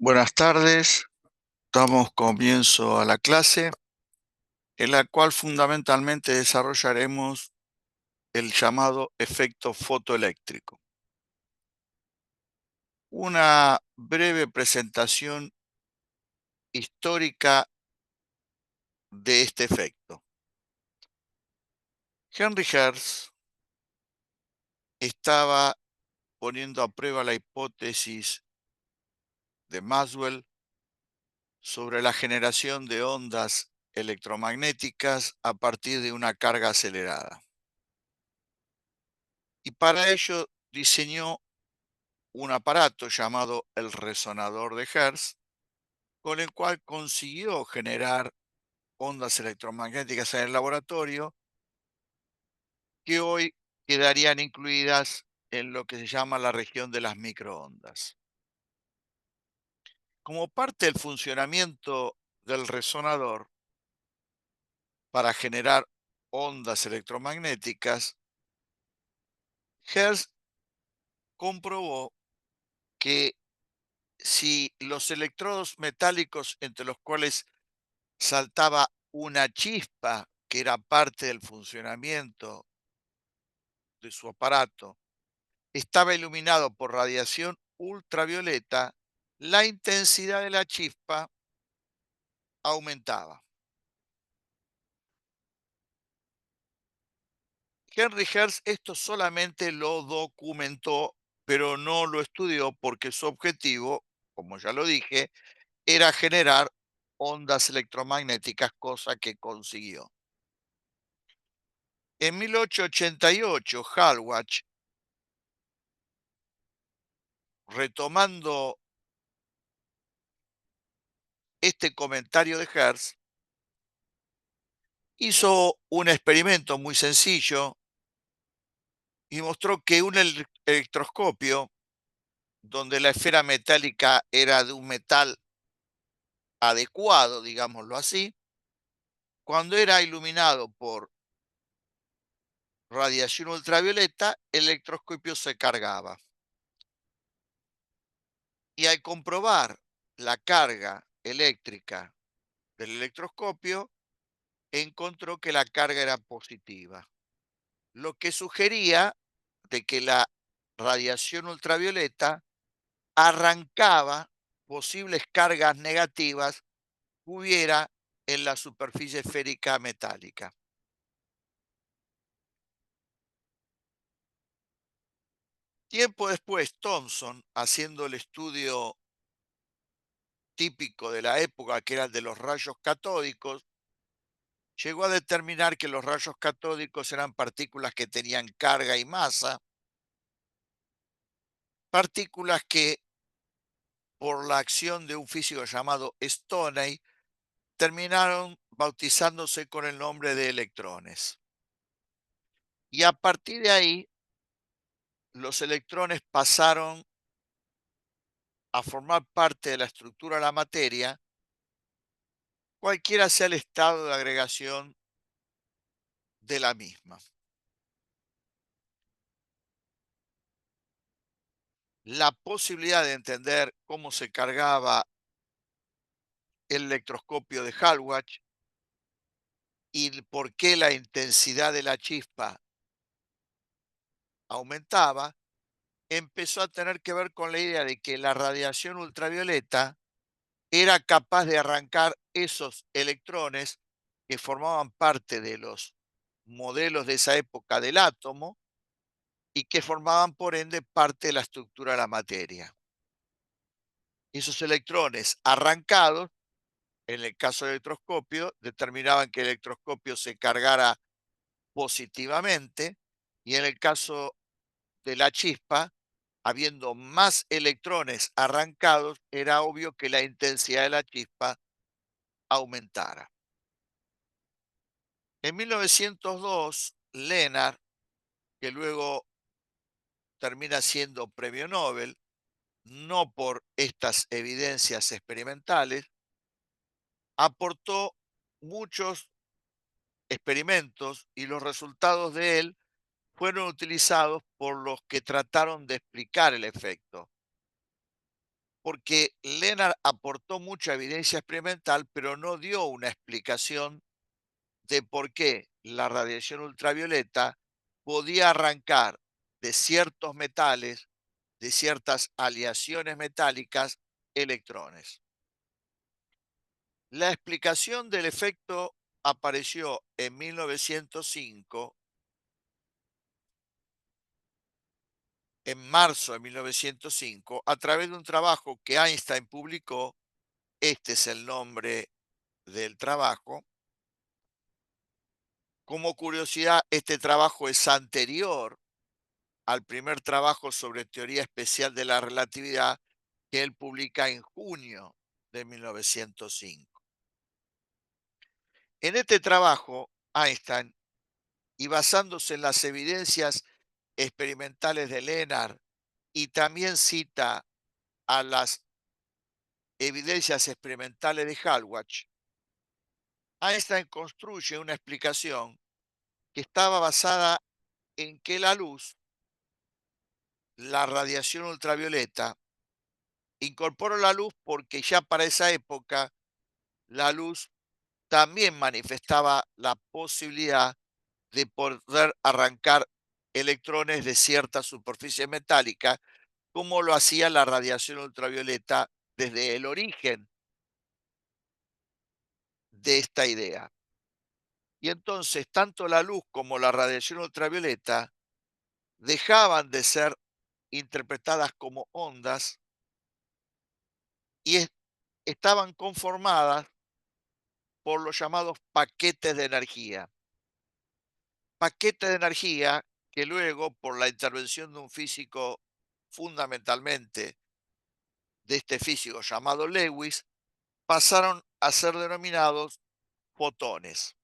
Buenas tardes, damos comienzo a la clase en la cual fundamentalmente desarrollaremos el llamado efecto fotoeléctrico. Una breve presentación histórica de este efecto. Henry Hertz estaba poniendo a prueba la hipótesis de Maxwell sobre la generación de ondas electromagnéticas a partir de una carga acelerada. Y para ello diseñó un aparato llamado el resonador de Hertz, con el cual consiguió generar ondas electromagnéticas en el laboratorio que hoy quedarían incluidas en lo que se llama la región de las microondas. Como parte del funcionamiento del resonador para generar ondas electromagnéticas, Hertz comprobó que si los electrodos metálicos entre los cuales saltaba una chispa que era parte del funcionamiento de su aparato, estaba iluminado por radiación ultravioleta, la intensidad de la chispa aumentaba. Henry Hertz esto solamente lo documentó, pero no lo estudió porque su objetivo, como ya lo dije, era generar ondas electromagnéticas, cosa que consiguió. En 1888, Hallwach, retomando este comentario de Hertz, hizo un experimento muy sencillo y mostró que un electroscopio, donde la esfera metálica era de un metal adecuado, digámoslo así, cuando era iluminado por radiación ultravioleta, el electroscopio se cargaba. Y al comprobar la carga eléctrica del electroscopio, encontró que la carga era positiva, lo que sugería de que la radiación ultravioleta arrancaba posibles cargas negativas que hubiera en la superficie esférica metálica. Tiempo después, Thomson, haciendo el estudio típico de la época, que era el de los rayos catódicos, llegó a determinar que los rayos catódicos eran partículas que tenían carga y masa, partículas que por la acción de un físico llamado Stoney terminaron bautizándose con el nombre de electrones. Y a partir de ahí, los electrones pasaron a formar parte de la estructura de la materia, cualquiera sea el estado de agregación de la misma. La posibilidad de entender cómo se cargaba el electroscopio de Hallwach y por qué la intensidad de la chispa aumentaba, empezó a tener que ver con la idea de que la radiación ultravioleta era capaz de arrancar esos electrones que formaban parte de los modelos de esa época del átomo y que formaban por ende parte de la estructura de la materia. Esos electrones arrancados, en el caso del electroscopio, determinaban que el electroscopio se cargara positivamente y en el caso de la chispa, habiendo más electrones arrancados, era obvio que la intensidad de la chispa aumentara. En 1902, Lennart, que luego termina siendo premio Nobel, no por estas evidencias experimentales, aportó muchos experimentos y los resultados de él fueron utilizados por los que trataron de explicar el efecto. porque Lennart aportó mucha evidencia experimental, pero no dio una explicación de por qué la radiación ultravioleta podía arrancar de ciertos metales, de ciertas aleaciones metálicas, electrones. La explicación del efecto apareció en 1905, en marzo de 1905, a través de un trabajo que Einstein publicó. Este es el nombre del trabajo. Como curiosidad, este trabajo es anterior al primer trabajo sobre teoría especial de la relatividad que él publica en junio de 1905. En este trabajo, Einstein, y basándose en las evidencias experimentales de Lennart, y también cita a las evidencias experimentales de Hallwach, Einstein construye una explicación que estaba basada en que la luz, la radiación ultravioleta, incorporó la luz porque ya para esa época la luz también manifestaba la posibilidad de poder arrancar electrones de cierta superficie metálica, como lo hacía la radiación ultravioleta desde el origen de esta idea. Y entonces, tanto la luz como la radiación ultravioleta dejaban de ser interpretadas como ondas y estaban conformadas por los llamados paquetes de energía. Paquetes de energía que luego, por la intervención de un físico, fundamentalmente de este físico llamado Lewis, pasaron a ser denominados fotones.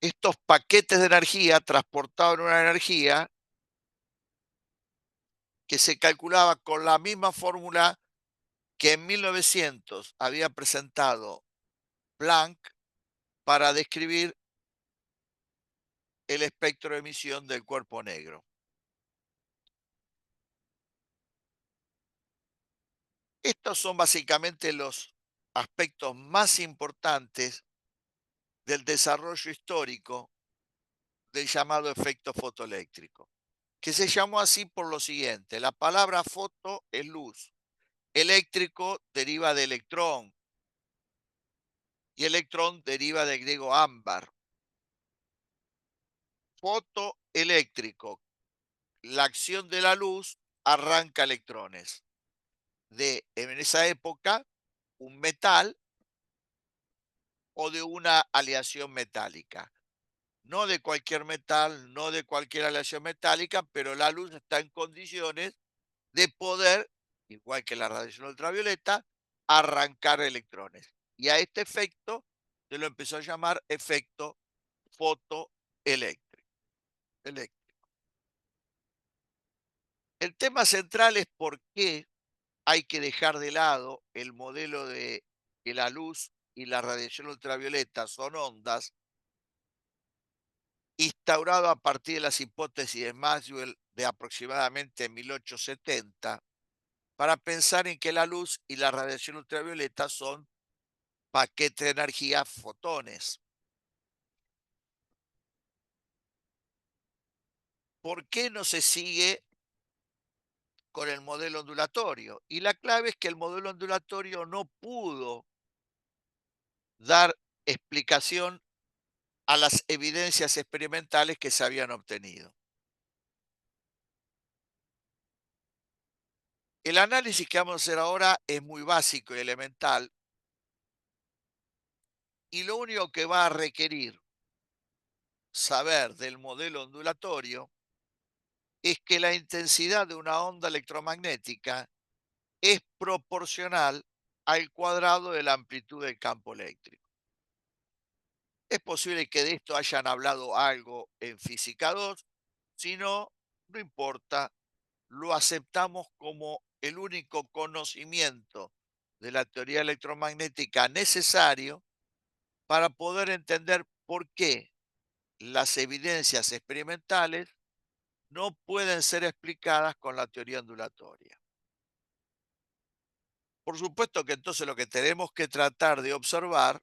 Estos paquetes de energía transportaban una energía que se calculaba con la misma fórmula que en 1900 había presentado Planck para describir el espectro de emisión del cuerpo negro. Estos son básicamente los aspectos más importantes del desarrollo histórico del llamado efecto fotoeléctrico, que se llamó así por lo siguiente: la palabra foto es luz, eléctrico deriva de electrón y electrón deriva del griego ámbar. Fotoeléctrico, la acción de la luz arranca electrones de, en esa época, un metal o de una aleación metálica. No de cualquier metal, no de cualquier aleación metálica, pero la luz está en condiciones de poder, igual que la radiación ultravioleta, arrancar electrones. Y a este efecto se lo empezó a llamar efecto fotoeléctrico. El tema central es por qué hay que dejar de lado el modelo de que la luz y la radiación ultravioleta son ondas, instaurado a partir de las hipótesis de Maxwell de aproximadamente 1870, para pensar en que la luz y la radiación ultravioleta son paquetes de energía, fotones. ¿Por qué no se sigue con el modelo ondulatorio? Y la clave es que el modelo ondulatorio no pudo dar explicación a las evidencias experimentales que se habían obtenido. El análisis que vamos a hacer ahora es muy básico y elemental, y lo único que va a requerir saber del modelo ondulatorio es que la intensidad de una onda electromagnética es proporcional al cuadrado de la amplitud del campo eléctrico. Es posible que de esto hayan hablado algo en Física 2, si no, no importa, lo aceptamos como el único conocimiento de la teoría electromagnética necesario para poder entender por qué las evidencias experimentales no pueden ser explicadas con la teoría ondulatoria. Por supuesto que entonces lo que tenemos que tratar de observar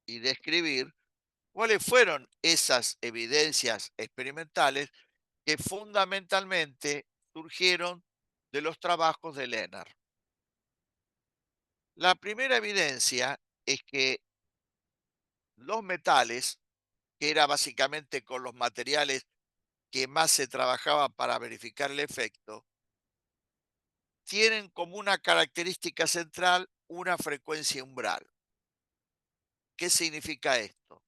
y describir cuáles fueron esas evidencias experimentales que fundamentalmente surgieron de los trabajos de Lennart. La primera evidencia es que los metales, que era básicamente con los materiales que más se trabajaba para verificar el efecto, tienen como una característica central una frecuencia umbral. ¿Qué significa esto?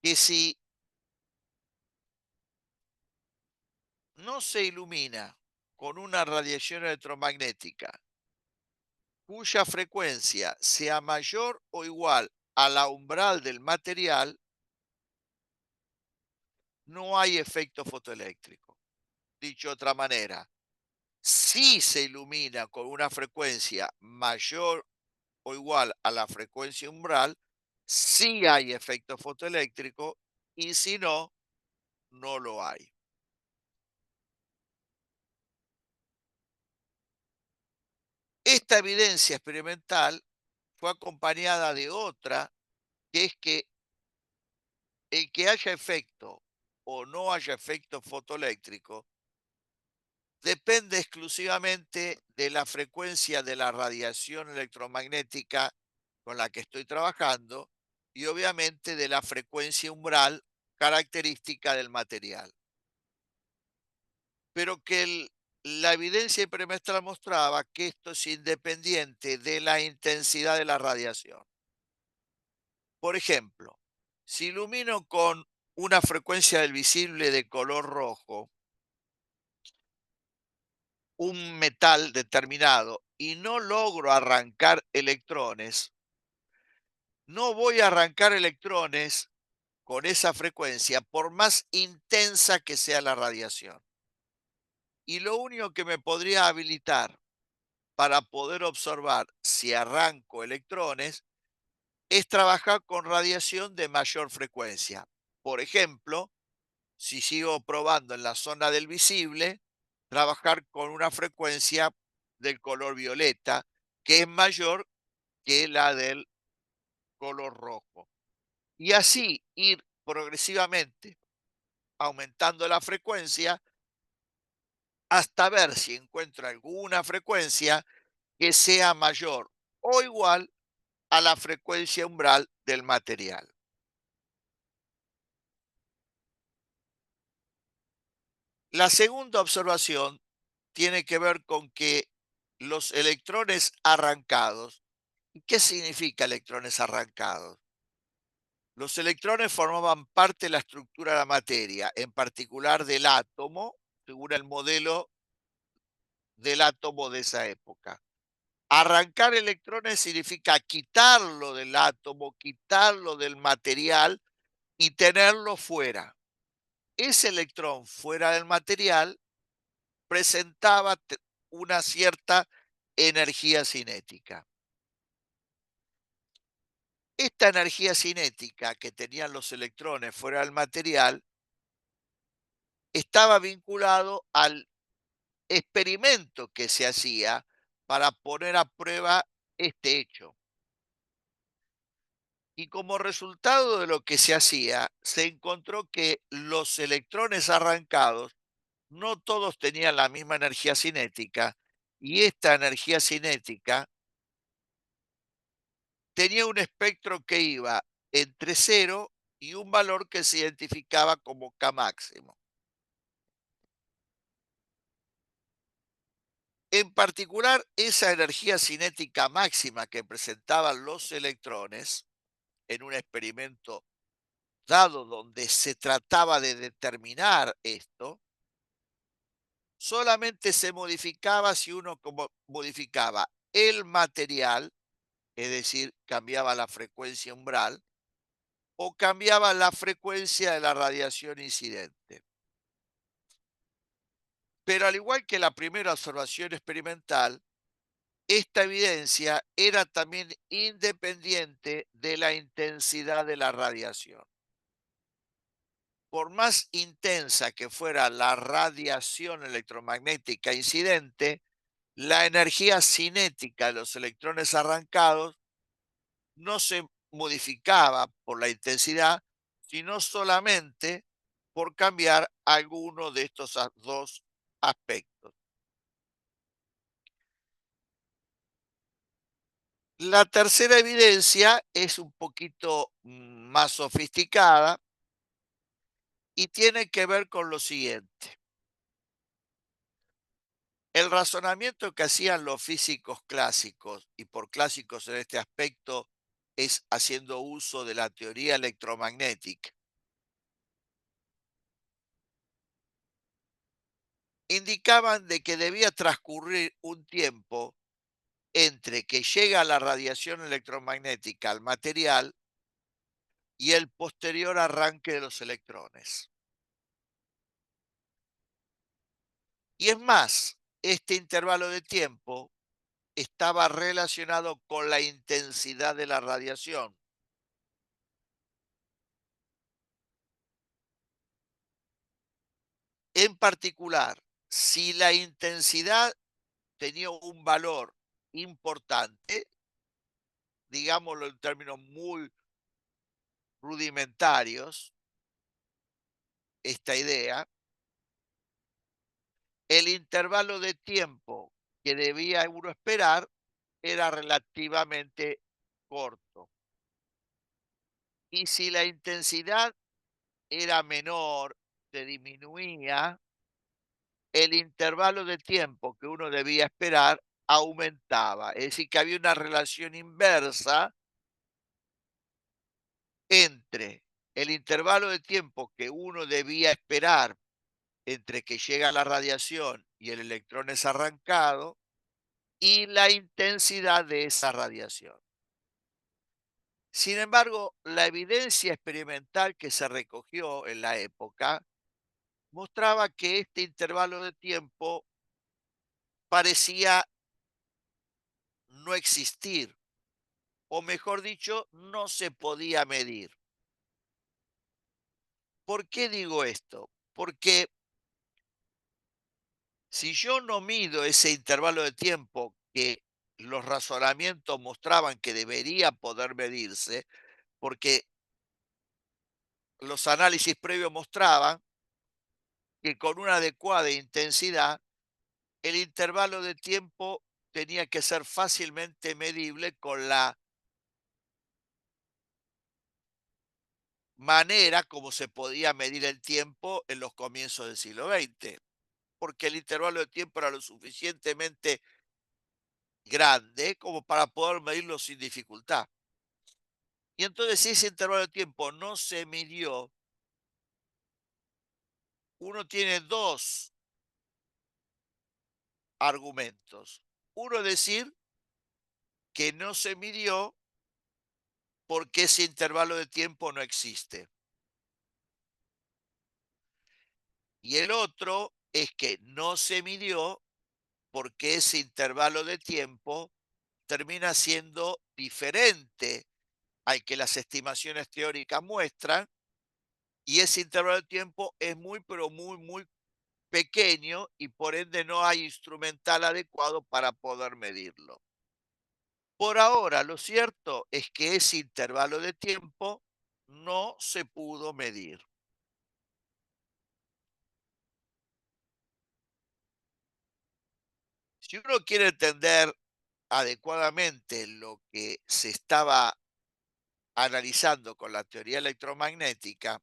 Que si no se ilumina con una radiación electromagnética cuya frecuencia sea mayor o igual a la umbral del material, no hay efecto fotoeléctrico. Dicho de otra manera, si se ilumina con una frecuencia mayor o igual a la frecuencia umbral, sí hay efecto fotoeléctrico y si no, no lo hay. Esta evidencia experimental fue acompañada de otra, que es que el que haya efecto o no haya efecto fotoeléctrico depende exclusivamente de la frecuencia de la radiación electromagnética con la que estoy trabajando y obviamente de la frecuencia umbral característica del material. Pero que la evidencia experimental mostraba que esto es independiente de la intensidad de la radiación. Por ejemplo, si ilumino con una frecuencia del visible de color rojo, un metal determinado y no logro arrancar electrones, no voy a arrancar electrones con esa frecuencia por más intensa que sea la radiación. Y lo único que me podría habilitar para poder observar si arranco electrones es trabajar con radiación de mayor frecuencia. Por ejemplo, si sigo probando en la zona del visible, trabajar con una frecuencia del color violeta, que es mayor que la del color rojo. Y así ir progresivamente aumentando la frecuencia hasta ver si encuentro alguna frecuencia que sea mayor o igual a la frecuencia umbral del material. La segunda observación tiene que ver con que los electrones arrancados, ¿y qué significa electrones arrancados? Los electrones formaban parte de la estructura de la materia, en particular del átomo, según el modelo del átomo de esa época. Arrancar electrones significa quitarlo del átomo, quitarlo del material y tenerlo fuera. Ese electrón fuera del material presentaba una cierta energía cinética. Esta energía cinética que tenían los electrones fuera del material estaba vinculado al experimento que se hacía para poner a prueba este hecho. Y como resultado de lo que se hacía, se encontró que los electrones arrancados no todos tenían la misma energía cinética y esta energía cinética tenía un espectro que iba entre cero y un valor que se identificaba como K máximo. En particular, esa energía cinética máxima que presentaban los electrones en un experimento dado donde se trataba de determinar esto, solamente se modificaba si uno como modificaba el material, es decir, cambiaba la frecuencia umbral, o cambiaba la frecuencia de la radiación incidente. Pero al igual que la primera observación experimental, esta evidencia era también independiente de la intensidad de la radiación. Por más intensa que fuera la radiación electromagnética incidente, la energía cinética de los electrones arrancados no se modificaba por la intensidad, sino solamente por cambiar alguno de estos dos aspectos. La tercera evidencia es un poquito más sofisticada y tiene que ver con lo siguiente. El razonamiento que hacían los físicos clásicos, y por clásicos en este aspecto es haciendo uso de la teoría electromagnética, indicaban de que debía transcurrir un tiempo entre que llega la radiación electromagnética al material y el posterior arranque de los electrones. Y es más, este intervalo de tiempo estaba relacionado con la intensidad de la radiación. En particular, si la intensidad tenía un valor importante, digámoslo en términos muy rudimentarios, esta idea, el intervalo de tiempo que debía uno esperar era relativamente corto. Y si la intensidad era menor, se disminuía, el intervalo de tiempo que uno debía esperar aumentaba. Es decir, que había una relación inversa entre el intervalo de tiempo que uno debía esperar entre que llega la radiación y el electrón es arrancado y la intensidad de esa radiación. Sin embargo, la evidencia experimental que se recogió en la época mostraba que este intervalo de tiempo parecía no existir, o mejor dicho, no se podía medir. ¿Por qué digo esto? Porque si yo no mido ese intervalo de tiempo que los razonamientos mostraban que debería poder medirse, porque los análisis previos mostraban que con una adecuada intensidad, el intervalo de tiempo tenía que ser fácilmente medible con la manera como se podía medir el tiempo en los comienzos del siglo XX, porque el intervalo de tiempo era lo suficientemente grande como para poder medirlo sin dificultad. Y entonces, si ese intervalo de tiempo no se midió, uno tiene dos argumentos. Uno, decir que no se midió porque ese intervalo de tiempo no existe. Y el otro es que no se midió porque ese intervalo de tiempo termina siendo diferente al que las estimaciones teóricas muestran, y ese intervalo de tiempo es muy, pero muy, muy pequeño y por ende no hay instrumental adecuado para poder medirlo. Por ahora, lo cierto es que ese intervalo de tiempo no se pudo medir. Si uno quiere entender adecuadamente lo que se estaba analizando con la teoría electromagnética,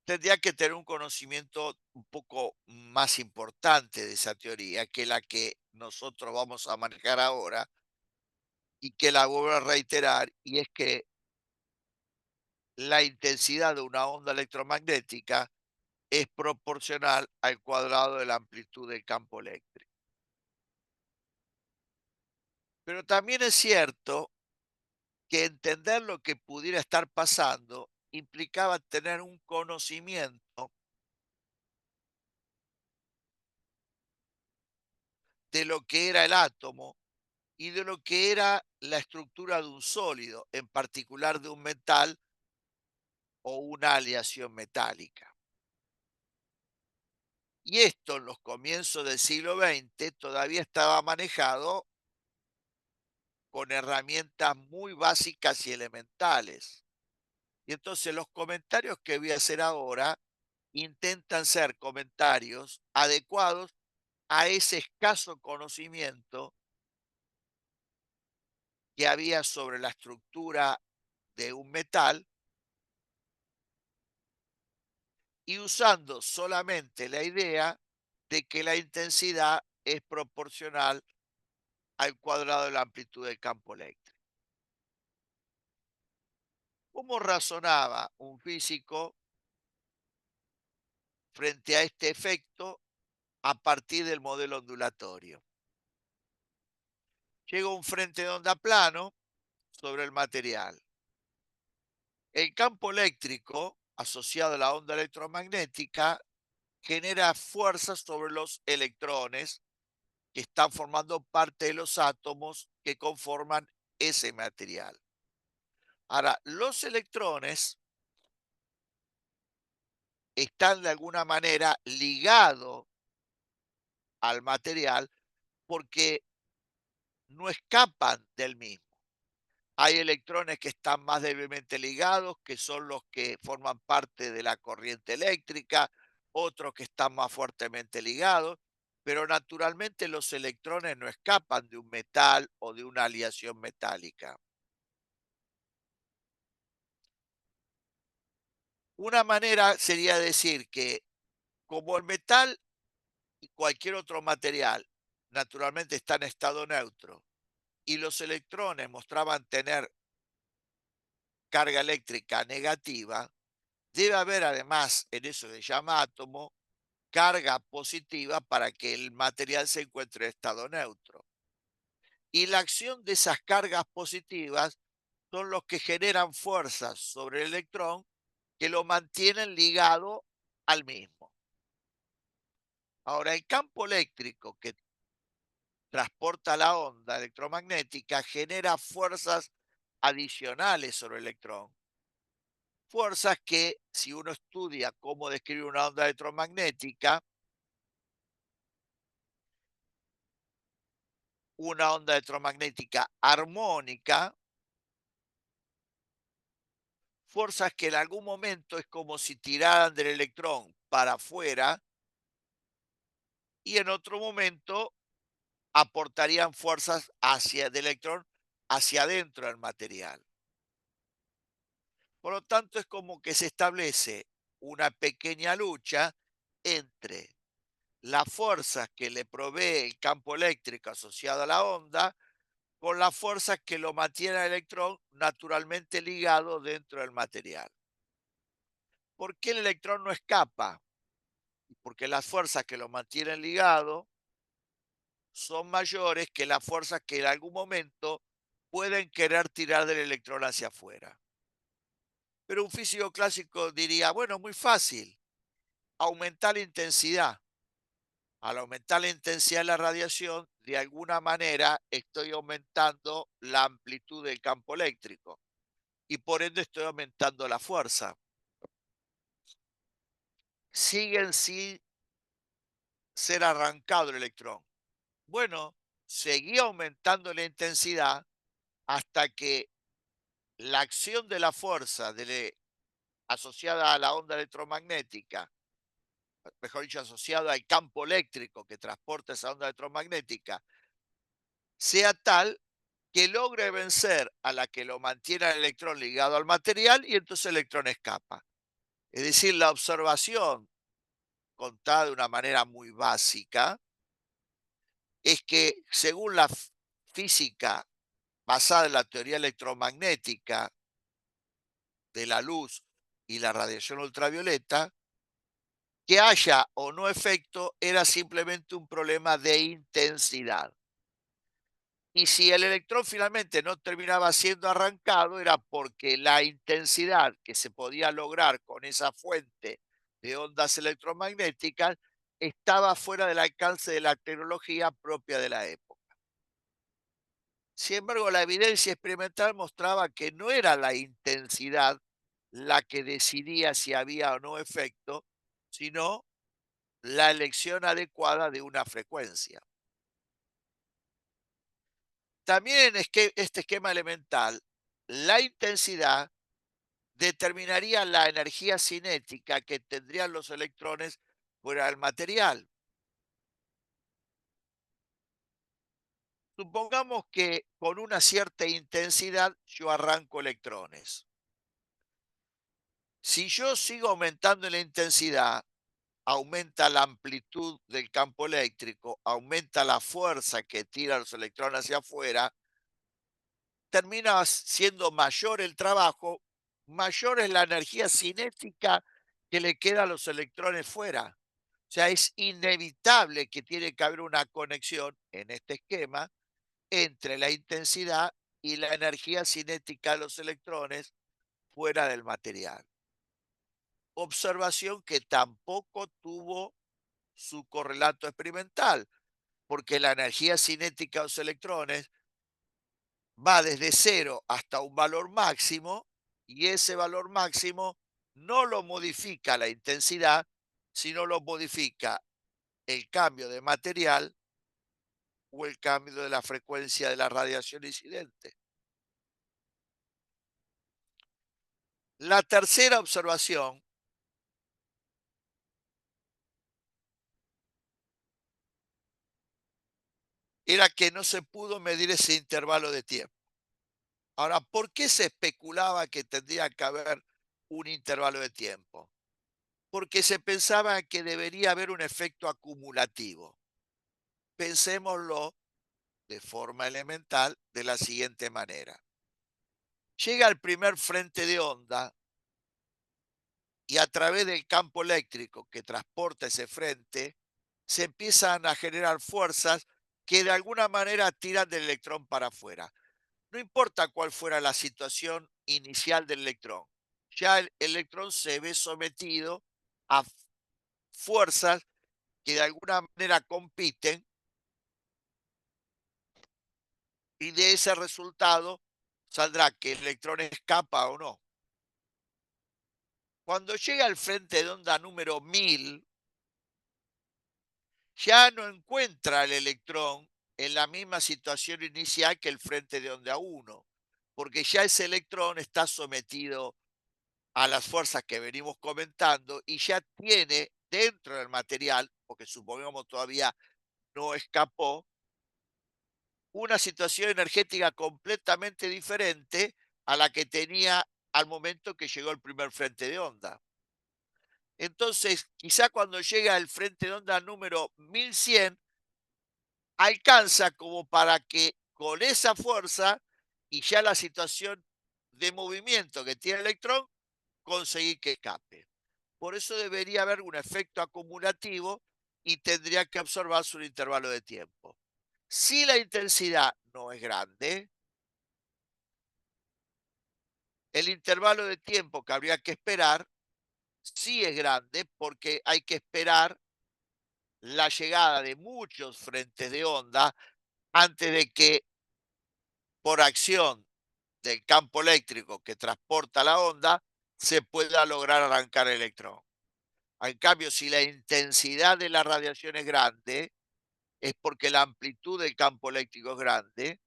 tendría que tener un conocimiento un poco más importante de esa teoría que la que nosotros vamos a manejar ahora y que la vuelvo a reiterar, y es que la intensidad de una onda electromagnética es proporcional al cuadrado de la amplitud del campo eléctrico. Pero también es cierto que entender lo que pudiera estar pasando implicaba tener un conocimiento de lo que era el átomo y de lo que era la estructura de un sólido, en particular de un metal o una aleación metálica. Y esto en los comienzos del siglo XX todavía estaba manejado con herramientas muy básicas y elementales. Y entonces los comentarios que voy a hacer ahora intentan ser comentarios adecuados a ese escaso conocimiento que había sobre la estructura de un metal y usando solamente la idea de que la intensidad es proporcional al cuadrado de la amplitud del campo eléctrico. ¿Cómo razonaba un físico frente a este efecto a partir del modelo ondulatorio? Llega un frente de onda plano sobre el material. El campo eléctrico, asociado a la onda electromagnética, genera fuerzas sobre los electrones que están formando parte de los átomos que conforman ese material. Ahora, los electrones están de alguna manera ligados al material porque no escapan del mismo. Hay electrones que están más débilmente ligados, que son los que forman parte de la corriente eléctrica, otros que están más fuertemente ligados, pero naturalmente los electrones no escapan de un metal o de una aleación metálica. Una manera sería decir que como el metal y cualquier otro material naturalmente está en estado neutro y los electrones mostraban tener carga eléctrica negativa, debe haber además en eso que se llama átomo carga positiva para que el material se encuentre en estado neutro. Y la acción de esas cargas positivas son los que generan fuerzas sobre el electrón que lo mantienen ligado al mismo. Ahora, el campo eléctrico que transporta la onda electromagnética genera fuerzas adicionales sobre el electrón. Fuerzas que, si uno estudia cómo describe una onda electromagnética, una onda electromagnética armónica, fuerzas que en algún momento es como si tiraran del electrón para afuera y en otro momento aportarían fuerzas hacia del electrón hacia adentro del material. Por lo tanto, es como que se establece una pequeña lucha entre las fuerzas que le provee el campo eléctrico asociado a la onda con las fuerzas que lo mantienen al electrón naturalmente ligado dentro del material. ¿Por qué el electrón no escapa? Porque las fuerzas que lo mantienen ligado son mayores que las fuerzas que en algún momento pueden querer tirar del electrón hacia afuera. Pero un físico clásico diría, bueno, muy fácil, aumentar la intensidad. Al aumentar la intensidad de la radiación, de alguna manera estoy aumentando la amplitud del campo eléctrico y por ende estoy aumentando la fuerza. Siguen sin ser arrancado el electrón. Bueno, seguía aumentando la intensidad hasta que la acción de la fuerza asociada a la onda electromagnética, mejor dicho, asociada al campo eléctrico que transporta esa onda electromagnética, sea tal que logre vencer a la que lo mantiene el electrón ligado al material y entonces el electrón escapa. Es decir, la observación, contada de una manera muy básica, es que según la física basada en la teoría electromagnética de la luz y la radiación ultravioleta, que haya o no efecto era simplemente un problema de intensidad. Y si el electrón finalmente no terminaba siendo arrancado, era porque la intensidad que se podía lograr con esa fuente de ondas electromagnéticas estaba fuera del alcance de la tecnología propia de la época. Sin embargo, la evidencia experimental mostraba que no era la intensidad la que decidía si había o no efecto, sino la elección adecuada de una frecuencia. También es que este esquema elemental, la intensidad determinaría la energía cinética que tendrían los electrones fuera del material. Supongamos que con una cierta intensidad yo arranco electrones. Si yo sigo aumentando la intensidad, aumenta la amplitud del campo eléctrico, aumenta la fuerza que tira los electrones hacia afuera, termina siendo mayor el trabajo, mayor es la energía cinética que le queda a los electrones fuera. O sea, es inevitable que tiene que haber una conexión en este esquema entre la intensidad y la energía cinética de los electrones fuera del material. Observación que tampoco tuvo su correlato experimental, porque la energía cinética de los electrones va desde cero hasta un valor máximo y ese valor máximo no lo modifica la intensidad, sino lo modifica el cambio de material o el cambio de la frecuencia de la radiación incidente. La tercera observación era que no se pudo medir ese intervalo de tiempo. Ahora, ¿por qué se especulaba que tendría que haber un intervalo de tiempo? Porque se pensaba que debería haber un efecto acumulativo. Pensémoslo de forma elemental de la siguiente manera. Llega el primer frente de onda y a través del campo eléctrico que transporta ese frente, se empiezan a generar fuerzas que de alguna manera tiran del electrón para afuera. No importa cuál fuera la situación inicial del electrón, ya el electrón se ve sometido a fuerzas que de alguna manera compiten y de ese resultado saldrá que el electrón escapa o no. Cuando llega al frente de onda número 1000, ya no encuentra el electrón en la misma situación inicial que el frente de onda 1, porque ya ese electrón está sometido a las fuerzas que venimos comentando y ya tiene dentro del material, porque supongamos todavía no escapó, una situación energética completamente diferente a la que tenía al momento que llegó el primer frente de onda. Entonces, quizá cuando llega el frente de onda número 1100, alcanza como para que con esa fuerza y ya la situación de movimiento que tiene el electrón, conseguir que escape. Por eso debería haber un efecto acumulativo y tendría que observarse un intervalo de tiempo. Si la intensidad no es grande, el intervalo de tiempo que habría que esperar sí es grande porque hay que esperar la llegada de muchos frentes de onda antes de que por acción del campo eléctrico que transporta la onda se pueda lograr arrancar el electrón. En cambio, si la intensidad de la radiación es grande, es porque la amplitud del campo eléctrico es grande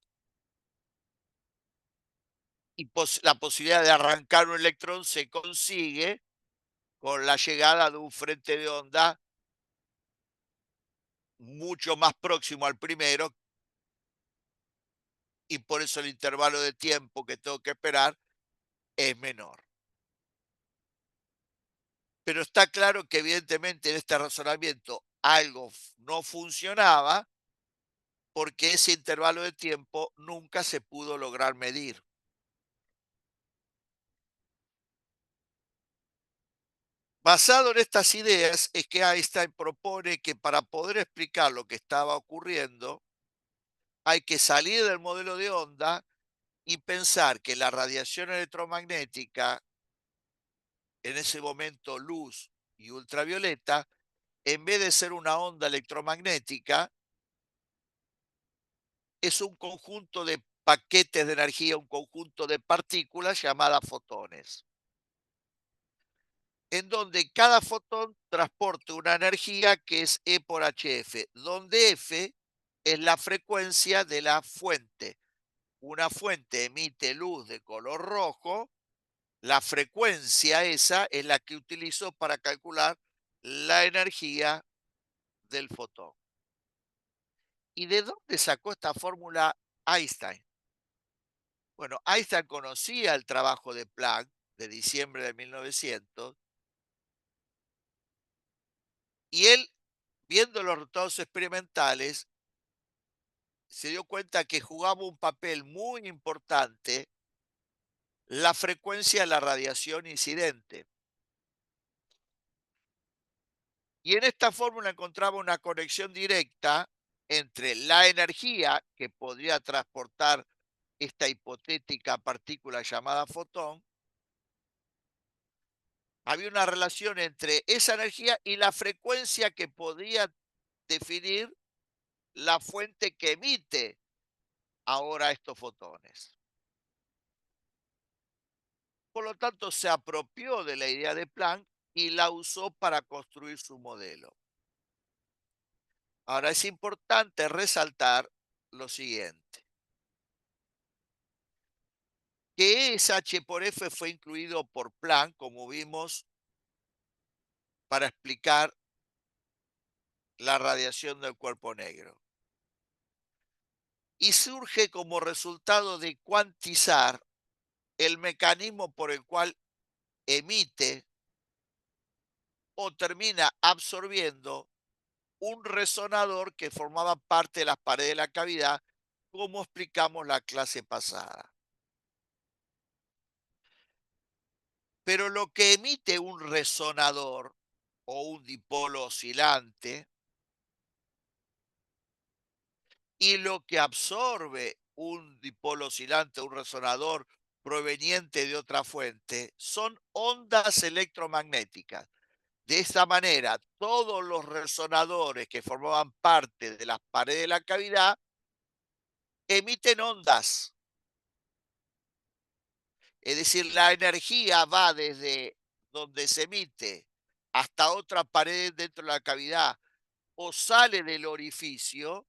y la posibilidad de arrancar un electrón se consigue con la llegada de un frente de onda mucho más próximo al primero y por eso el intervalo de tiempo que tengo que esperar es menor. Pero está claro que evidentemente en este razonamiento algo no funcionaba porque ese intervalo de tiempo nunca se pudo lograr medir. Basado en estas ideas es que Einstein propone que para poder explicar lo que estaba ocurriendo hay que salir del modelo de onda y pensar que la radiación electromagnética, en ese momento luz y ultravioleta, en vez de ser una onda electromagnética, es un conjunto de paquetes de energía, un conjunto de partículas llamadas fotones. en donde cada fotón transporta una energía que es E por hf, donde F es la frecuencia de la fuente. Una fuente emite luz de color rojo, la frecuencia esa es la que utilizo para calcular la energía del fotón. ¿Y de dónde sacó esta fórmula Einstein? Bueno, Einstein conocía el trabajo de Planck de diciembre de 1900 y él, viendo los resultados experimentales, se dio cuenta que jugaba un papel muy importante la frecuencia de la radiación incidente. Y en esta fórmula encontraba una conexión directa entre la energía que podría transportar esta hipotética partícula llamada fotón. Había una relación entre esa energía y la frecuencia que podría definir la fuente que emite ahora estos fotones. Por lo tanto, se apropió de la idea de Planck y la usó para construir su modelo. Ahora es importante resaltar lo siguiente, que ese H por F fue incluido por Planck, como vimos, para explicar la radiación del cuerpo negro. Y surge como resultado de cuantizar el mecanismo por el cual emite o termina absorbiendo un resonador que formaba parte de las paredes de la cavidad, como explicamos la clase pasada. Pero lo que emite un resonador o un dipolo oscilante y lo que absorbe un dipolo oscilante, un resonador proveniente de otra fuente, son ondas electromagnéticas. De esta manera, todos los resonadores que formaban parte de las paredes de la cavidad emiten ondas. Es decir, la energía va desde donde se emite hasta otra pared dentro de la cavidad o sale del orificio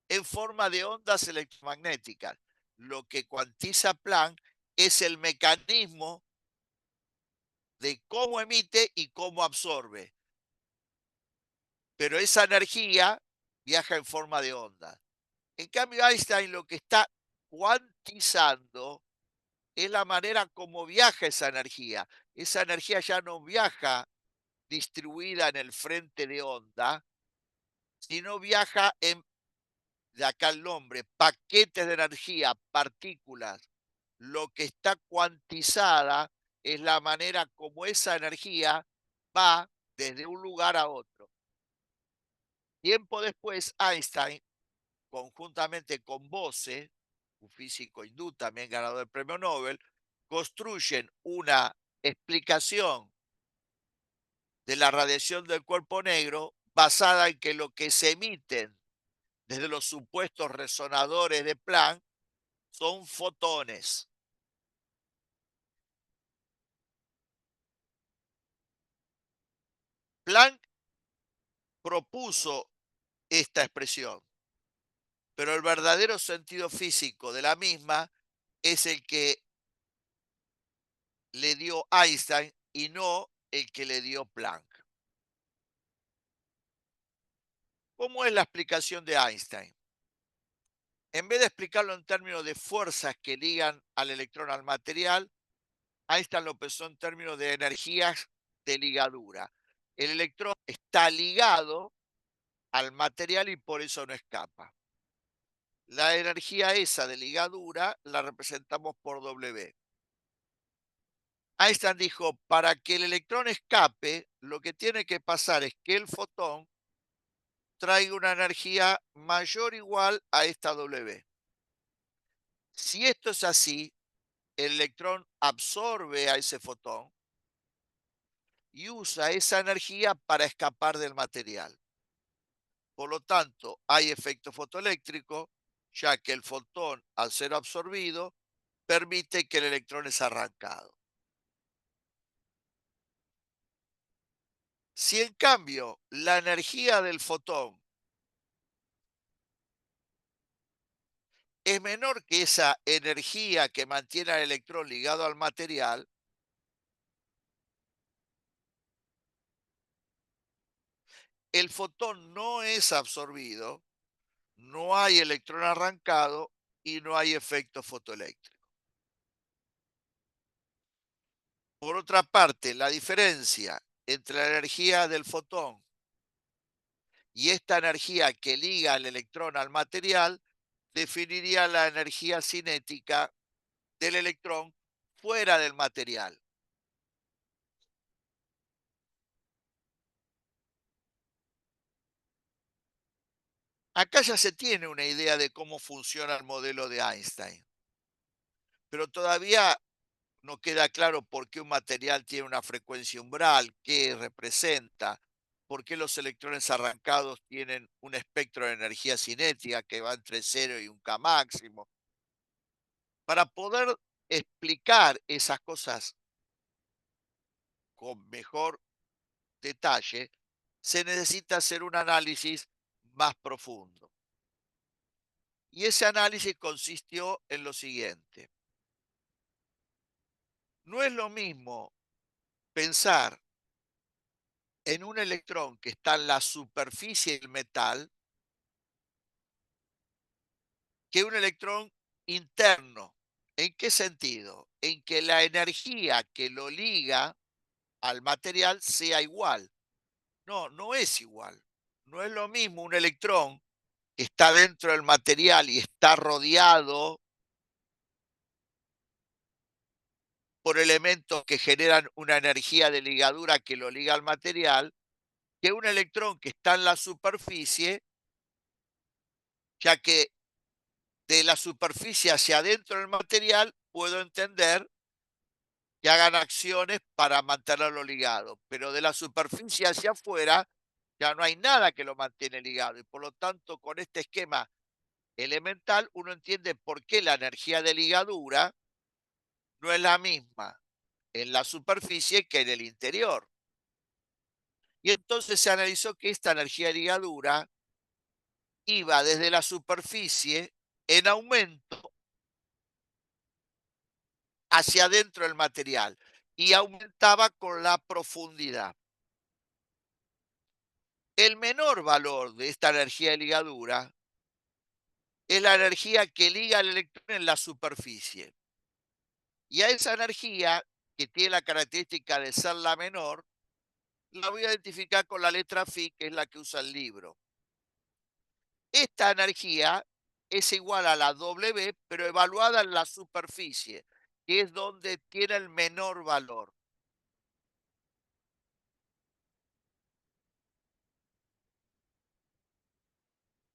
en forma de ondas electromagnéticas. Lo que cuantiza Planck es el mecanismo de cómo emite y cómo absorbe. Pero esa energía viaja en forma de onda. En cambio, Einstein lo que está cuantizando es la manera como viaja esa energía. Esa energía ya no viaja distribuida en el frente de onda, sino viaja en, de acá el nombre, paquetes de energía, partículas. Lo que está cuantizada es la manera como esa energía va desde un lugar a otro. Tiempo después, Einstein, conjuntamente con Bose, un físico hindú también ganador del premio Nobel, construyen una explicación de la radiación del cuerpo negro basada en que lo que se emiten desde los supuestos resonadores de Planck son fotones. Planck propuso esta expresión, pero el verdadero sentido físico de la misma es el que le dio Einstein y no el que le dio Planck. ¿Cómo es la explicación de Einstein? En vez de explicarlo en términos de fuerzas que ligan al electrón al material, Einstein lo pensó en términos de energías de ligadura. El electrón está ligado al material y por eso no escapa. La energía esa de ligadura la representamos por W. Einstein dijo, para que el electrón escape, lo que tiene que pasar es que el fotón traiga una energía mayor o igual a esta W. Si esto es así, el electrón absorbe a ese fotón y usa esa energía para escapar del material. Por lo tanto, hay efecto fotoeléctrico, ya que el fotón, al ser absorbido, permite que el electrón es arrancado. Si en cambio la energía del fotón es menor que esa energía que mantiene al electrón ligado al material, el fotón no es absorbido, no hay electrón arrancado y no hay efecto fotoeléctrico. Por otra parte, la diferencia entre la energía del fotón y esta energía que liga al electrón al material definiría la energía cinética del electrón fuera del material. Acá ya se tiene una idea de cómo funciona el modelo de Einstein, pero todavía no queda claro por qué un material tiene una frecuencia umbral, qué representa, por qué los electrones arrancados tienen un espectro de energía cinética que va entre 0 y un K máximo. Para poder explicar esas cosas con mejor detalle, se necesita hacer un análisis más profundo. Y ese análisis consistió en lo siguiente. No es lo mismo pensar en un electrón que está en la superficie del metal que un electrón interno. ¿En qué sentido? En que la energía que lo liga al material sea igual. No, no es igual. No es lo mismo un electrón que está dentro del material y está rodeado por elementos que generan una energía de ligadura que lo liga al material, que un electrón que está en la superficie, ya que de la superficie hacia adentro del material puedo entender que hagan acciones para mantenerlo ligado, pero de la superficie hacia afuera ya no hay nada que lo mantiene ligado y por lo tanto con este esquema elemental uno entiende por qué la energía de ligadura no es la misma en la superficie que en el interior. Y entonces se analizó que esta energía de ligadura iba desde la superficie en aumento hacia adentro del material y aumentaba con la profundidad. El menor valor de esta energía de ligadura es la energía que liga al electrón en la superficie. Y a esa energía, que tiene la característica de ser la menor, la voy a identificar con la letra Φ, que es la que usa el libro. Esta energía es igual a la W, pero evaluada en la superficie, que es donde tiene el menor valor.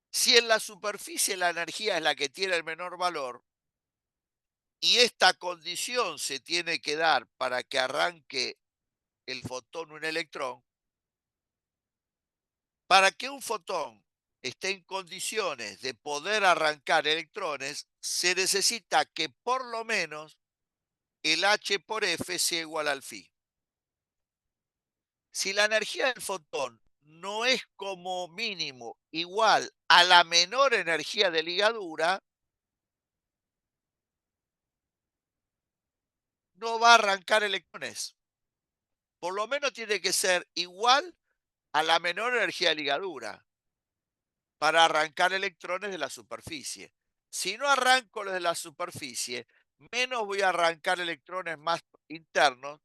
Si en la superficie la energía es la que tiene el menor valor, y esta condición se tiene que dar para que arranque el fotón o un electrón, para que un fotón esté en condiciones de poder arrancar electrones, se necesita que por lo menos el H por F sea igual al phi. Si la energía del fotón no es como mínimo igual a la menor energía de ligadura, no va a arrancar electrones. Por lo menos tiene que ser igual a la menor energía de ligadura para arrancar electrones de la superficie. Si no arranco los de la superficie, menos voy a arrancar electrones más internos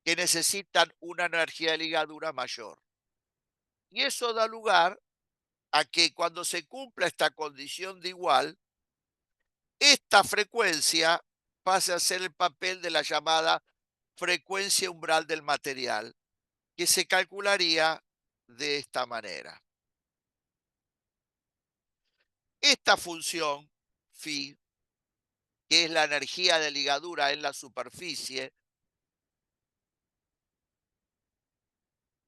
que necesitan una energía de ligadura mayor. Y eso da lugar a que cuando se cumpla esta condición de igual, esta frecuencia pase a ser el papel de la llamada frecuencia umbral del material, que se calcularía de esta manera. Esta función, phi, que es la energía de ligadura en la superficie,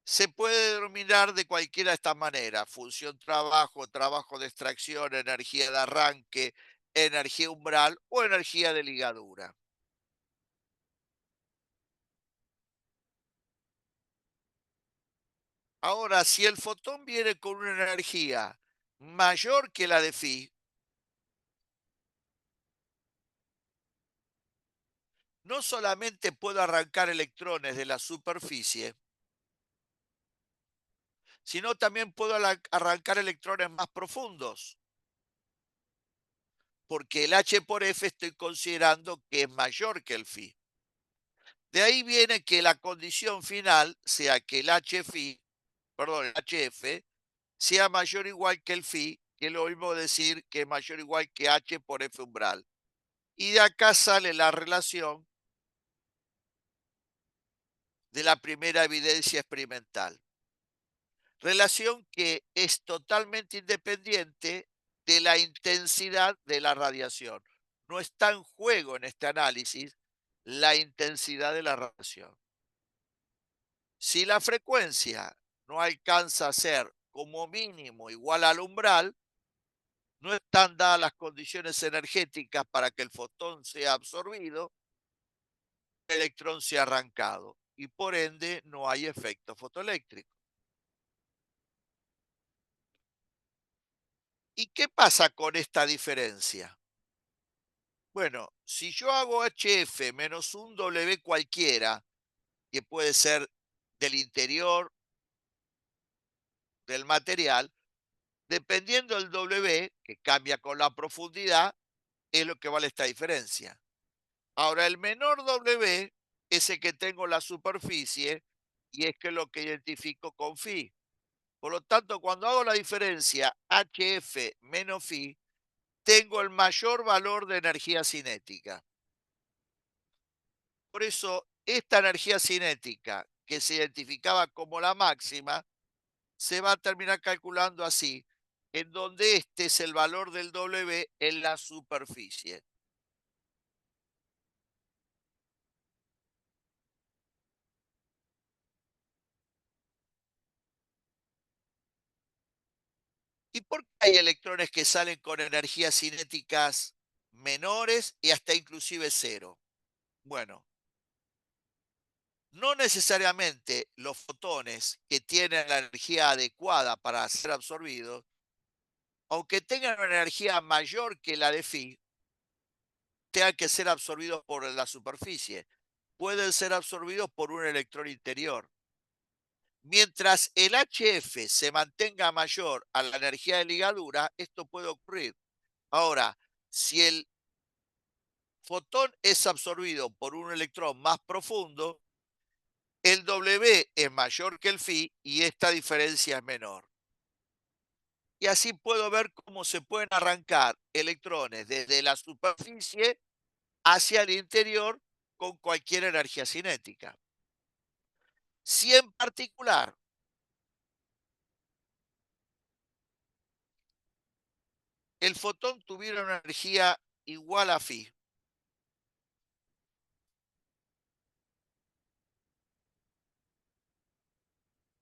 se puede denominar de cualquiera de estas maneras: función trabajo, trabajo de extracción, energía de arranque, energía umbral o energía de ligadura. Ahora, si el fotón viene con una energía mayor que la de phi, no solamente puedo arrancar electrones de la superficie, sino también puedo arrancar electrones más profundos, porque el H por F estoy considerando que es mayor que el phi. De ahí viene que la condición final sea que el HFI, perdón, el HF sea mayor o igual que el phi, que es lo mismo decir que es mayor o igual que H por F umbral. Y de acá sale la relación de la primera evidencia experimental. Relación que es totalmente independiente de la intensidad de la radiación. No está en juego en este análisis la intensidad de la radiación. Si la frecuencia no alcanza a ser como mínimo igual al umbral, no están dadas las condiciones energéticas para que el fotón sea absorbido, el electrón sea arrancado y por ende no hay efecto fotoeléctrico. ¿Y qué pasa con esta diferencia? Bueno, si yo hago HF menos un W cualquiera, que puede ser del interior del material, dependiendo del W, que cambia con la profundidad, es lo que vale esta diferencia. Ahora, el menor W es el que tengo en la superficie y es que es lo que identifico con phi. Por lo tanto, cuando hago la diferencia HF menos phi, tengo el mayor valor de energía cinética. Por eso, esta energía cinética que se identificaba como la máxima, se va a terminar calculando así, en donde este es el valor del W en la superficie. ¿Y por qué hay electrones que salen con energías cinéticas menores y hasta inclusive cero? Bueno, no necesariamente los fotones que tienen la energía adecuada para ser absorbidos, aunque tengan una energía mayor que la de phi, tengan que ser absorbidos por la superficie. Pueden ser absorbidos por un electrón interior. Mientras el HF se mantenga mayor a la energía de ligadura, esto puede ocurrir. Ahora, si el fotón es absorbido por un electrón más profundo, el W es mayor que el phi y esta diferencia es menor. Y así puedo ver cómo se pueden arrancar electrones desde la superficie hacia el interior con cualquier energía cinética. Si en particular el fotón tuviera una energía igual a phi,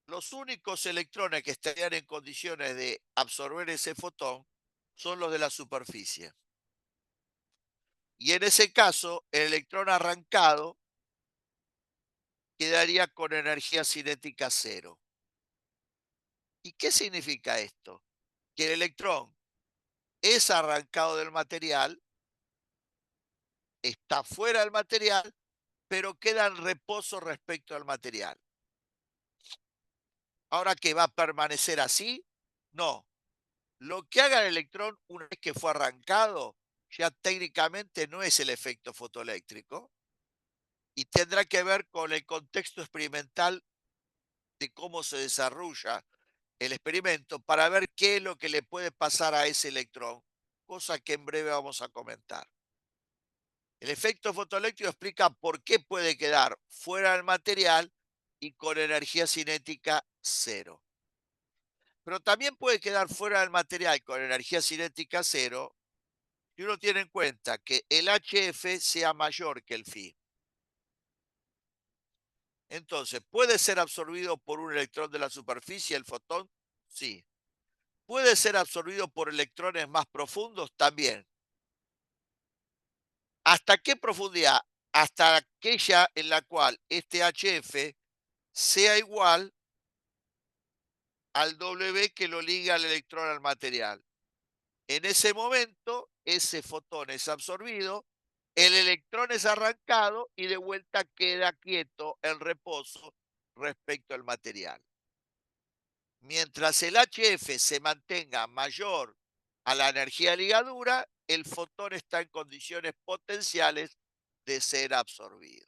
los únicos electrones que estarían en condiciones de absorber ese fotón son los de la superficie. Y en ese caso, el electrón arrancado quedaría con energía cinética cero. ¿Y qué significa esto? Que el electrón es arrancado del material, está fuera del material, pero queda en reposo respecto al material. ¿Ahora que va a permanecer así? No. Lo que haga el electrón una vez que fue arrancado ya técnicamente no es el efecto fotoeléctrico y tendrá que ver con el contexto experimental de cómo se desarrolla el experimento para ver qué es lo que le puede pasar a ese electrón, cosa que en breve vamos a comentar. El efecto fotoeléctrico explica por qué puede quedar fuera del material y con energía cinética cero. Pero también puede quedar fuera del material con energía cinética cero y uno tiene en cuenta que el HF sea mayor que el phi. Entonces, ¿puede ser absorbido por un electrón de la superficie el fotón? Sí. ¿Puede ser absorbido por electrones más profundos? También. ¿Hasta qué profundidad? Hasta aquella en la cual este HF sea igual al W que lo liga al electrón al material. En ese momento, ese fotón es absorbido, el electrón es arrancado y de vuelta queda quieto en reposo respecto al material. Mientras el HF se mantenga mayor a la energía de ligadura, el fotón está en condiciones potenciales de ser absorbido.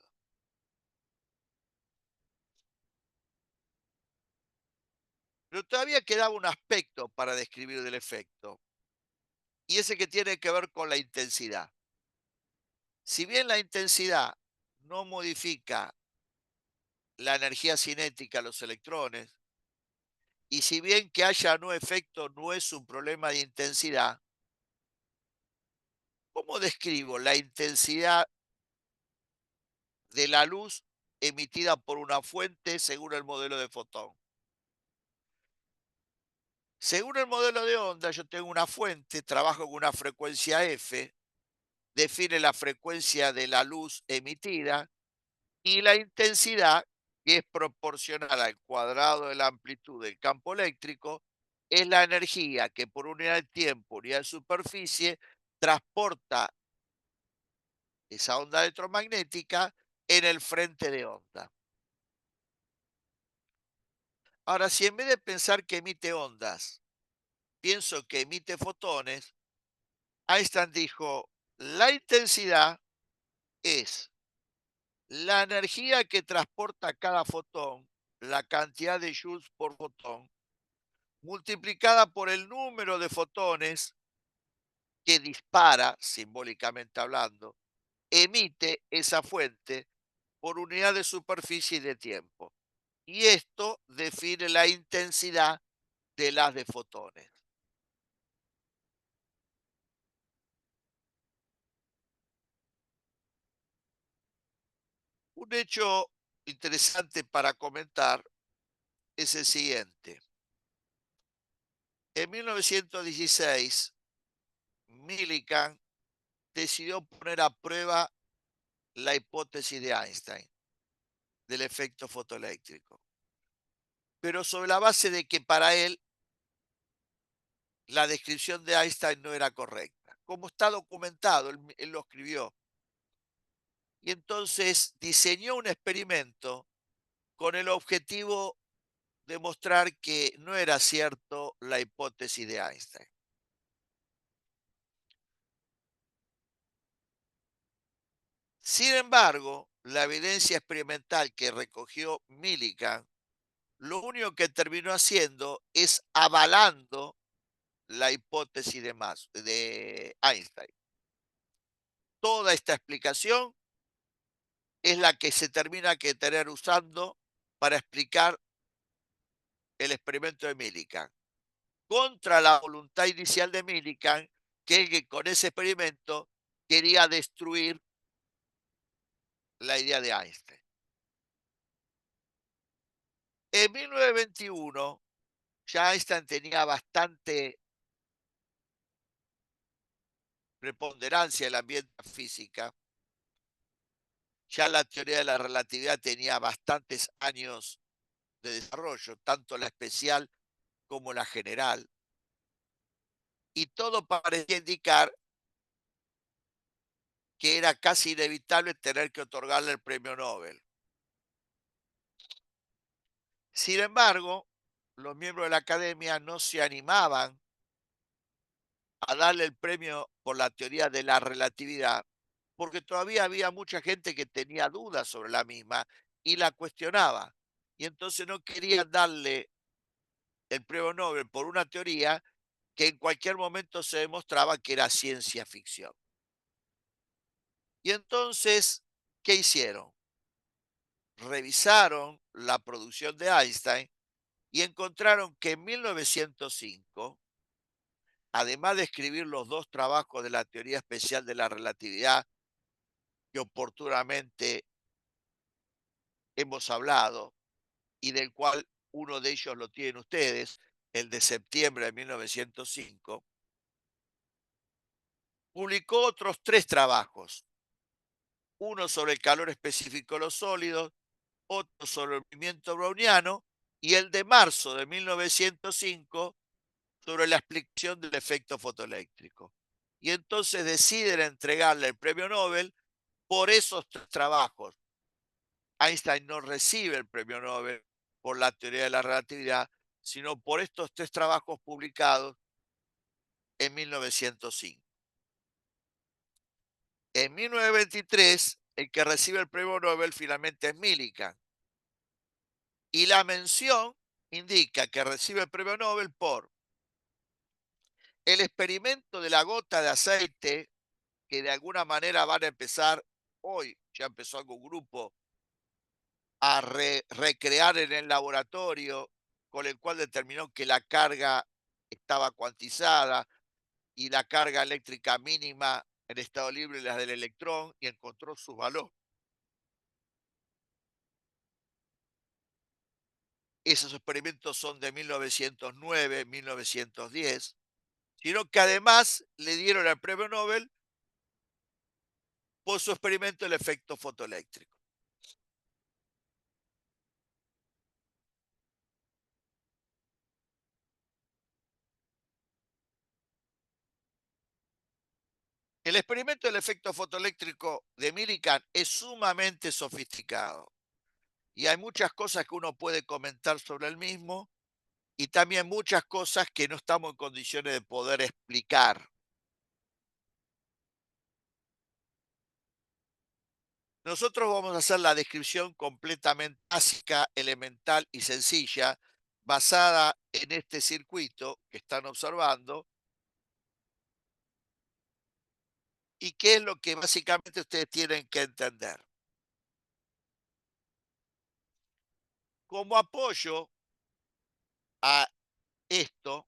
Pero todavía quedaba un aspecto para describir del efecto, y ese que tiene que ver con la intensidad. Si bien la intensidad no modifica la energía cinética de los electrones, y si bien que haya no efecto no es un problema de intensidad, ¿cómo describo la intensidad de la luz emitida por una fuente según el modelo de fotón? Según el modelo de onda, yo tengo una fuente, trabajo con una frecuencia F, define la frecuencia de la luz emitida y la intensidad, que es proporcional al cuadrado de la amplitud del campo eléctrico, es la energía que por unidad de tiempo, unidad de superficie, transporta esa onda electromagnética en el frente de onda. Ahora, si en vez de pensar que emite ondas, pienso que emite fotones, Einstein dijo, la intensidad es la energía que transporta cada fotón, la cantidad de joules por fotón, multiplicada por el número de fotones que dispara, simbólicamente hablando, emite esa fuente por unidad de superficie y de tiempo. Y esto define la intensidad de las de fotones. Un hecho interesante para comentar es el siguiente. En 1916, Millikan decidió poner a prueba la hipótesis de Einstein del efecto fotoeléctrico, pero sobre la base de que para él la descripción de Einstein no era correcta. Como está documentado, él lo escribió. Y entonces diseñó un experimento con el objetivo de mostrar que no era cierto la hipótesis de Einstein. Sin embargo, la evidencia experimental que recogió Millikan, lo único que terminó haciendo es avalando la hipótesis de Einstein. Toda esta explicación es la que se termina que tener usando para explicar el experimento de Millikan, contra la voluntad inicial de Millikan, que con ese experimento quería destruir la idea de Einstein. En 1921, ya Einstein tenía bastante preponderancia en el ambiente física, ya la teoría de la relatividad tenía bastantes años de desarrollo, tanto la especial como la general, y todo parecía indicar que era casi inevitable tener que otorgarle el premio Nobel. Sin embargo, los miembros de la academia no se animaban a darle el premio por la teoría de la relatividad, porque todavía había mucha gente que tenía dudas sobre la misma y la cuestionaba. Y entonces no querían darle el premio Nobel por una teoría que en cualquier momento se demostraba que era ciencia ficción. Y entonces, ¿qué hicieron? Revisaron la producción de Einstein y encontraron que en 1905, además de escribir los dos trabajos de la teoría especial de la relatividad que oportunamente hemos hablado y del cual uno de ellos lo tienen ustedes, el de septiembre de 1905, publicó otros tres trabajos, uno sobre el calor específico de los sólidos, otro sobre el movimiento browniano y el de marzo de 1905 sobre la explicación del efecto fotoeléctrico. Y entonces deciden entregarle el premio Nobel por esos tres trabajos. Einstein no recibe el premio Nobel por la teoría de la relatividad, sino por estos tres trabajos publicados en 1905. En 1923, el que recibe el premio Nobel finalmente es Millikan. Y la mención indica que recibe el premio Nobel por el experimento de la gota de aceite, que de alguna manera van a empezar hoy, ya empezó algún grupo, a recrear en el laboratorio, con el cual determinó que la carga estaba cuantizada y la carga eléctrica mínima en estado libre la del electrón y encontró su valor. Esos experimentos son de 1909, 1910, sino que además le dieron el premio Nobel por su experimento del efecto fotoeléctrico. El experimento del efecto fotoeléctrico de Millikan es sumamente sofisticado y hay muchas cosas que uno puede comentar sobre el mismo y también muchas cosas que no estamos en condiciones de poder explicar. Nosotros vamos a hacer la descripción completamente básica, elemental y sencilla, basada en este circuito que están observando y qué es lo que básicamente ustedes tienen que entender. Como apoyo a esto,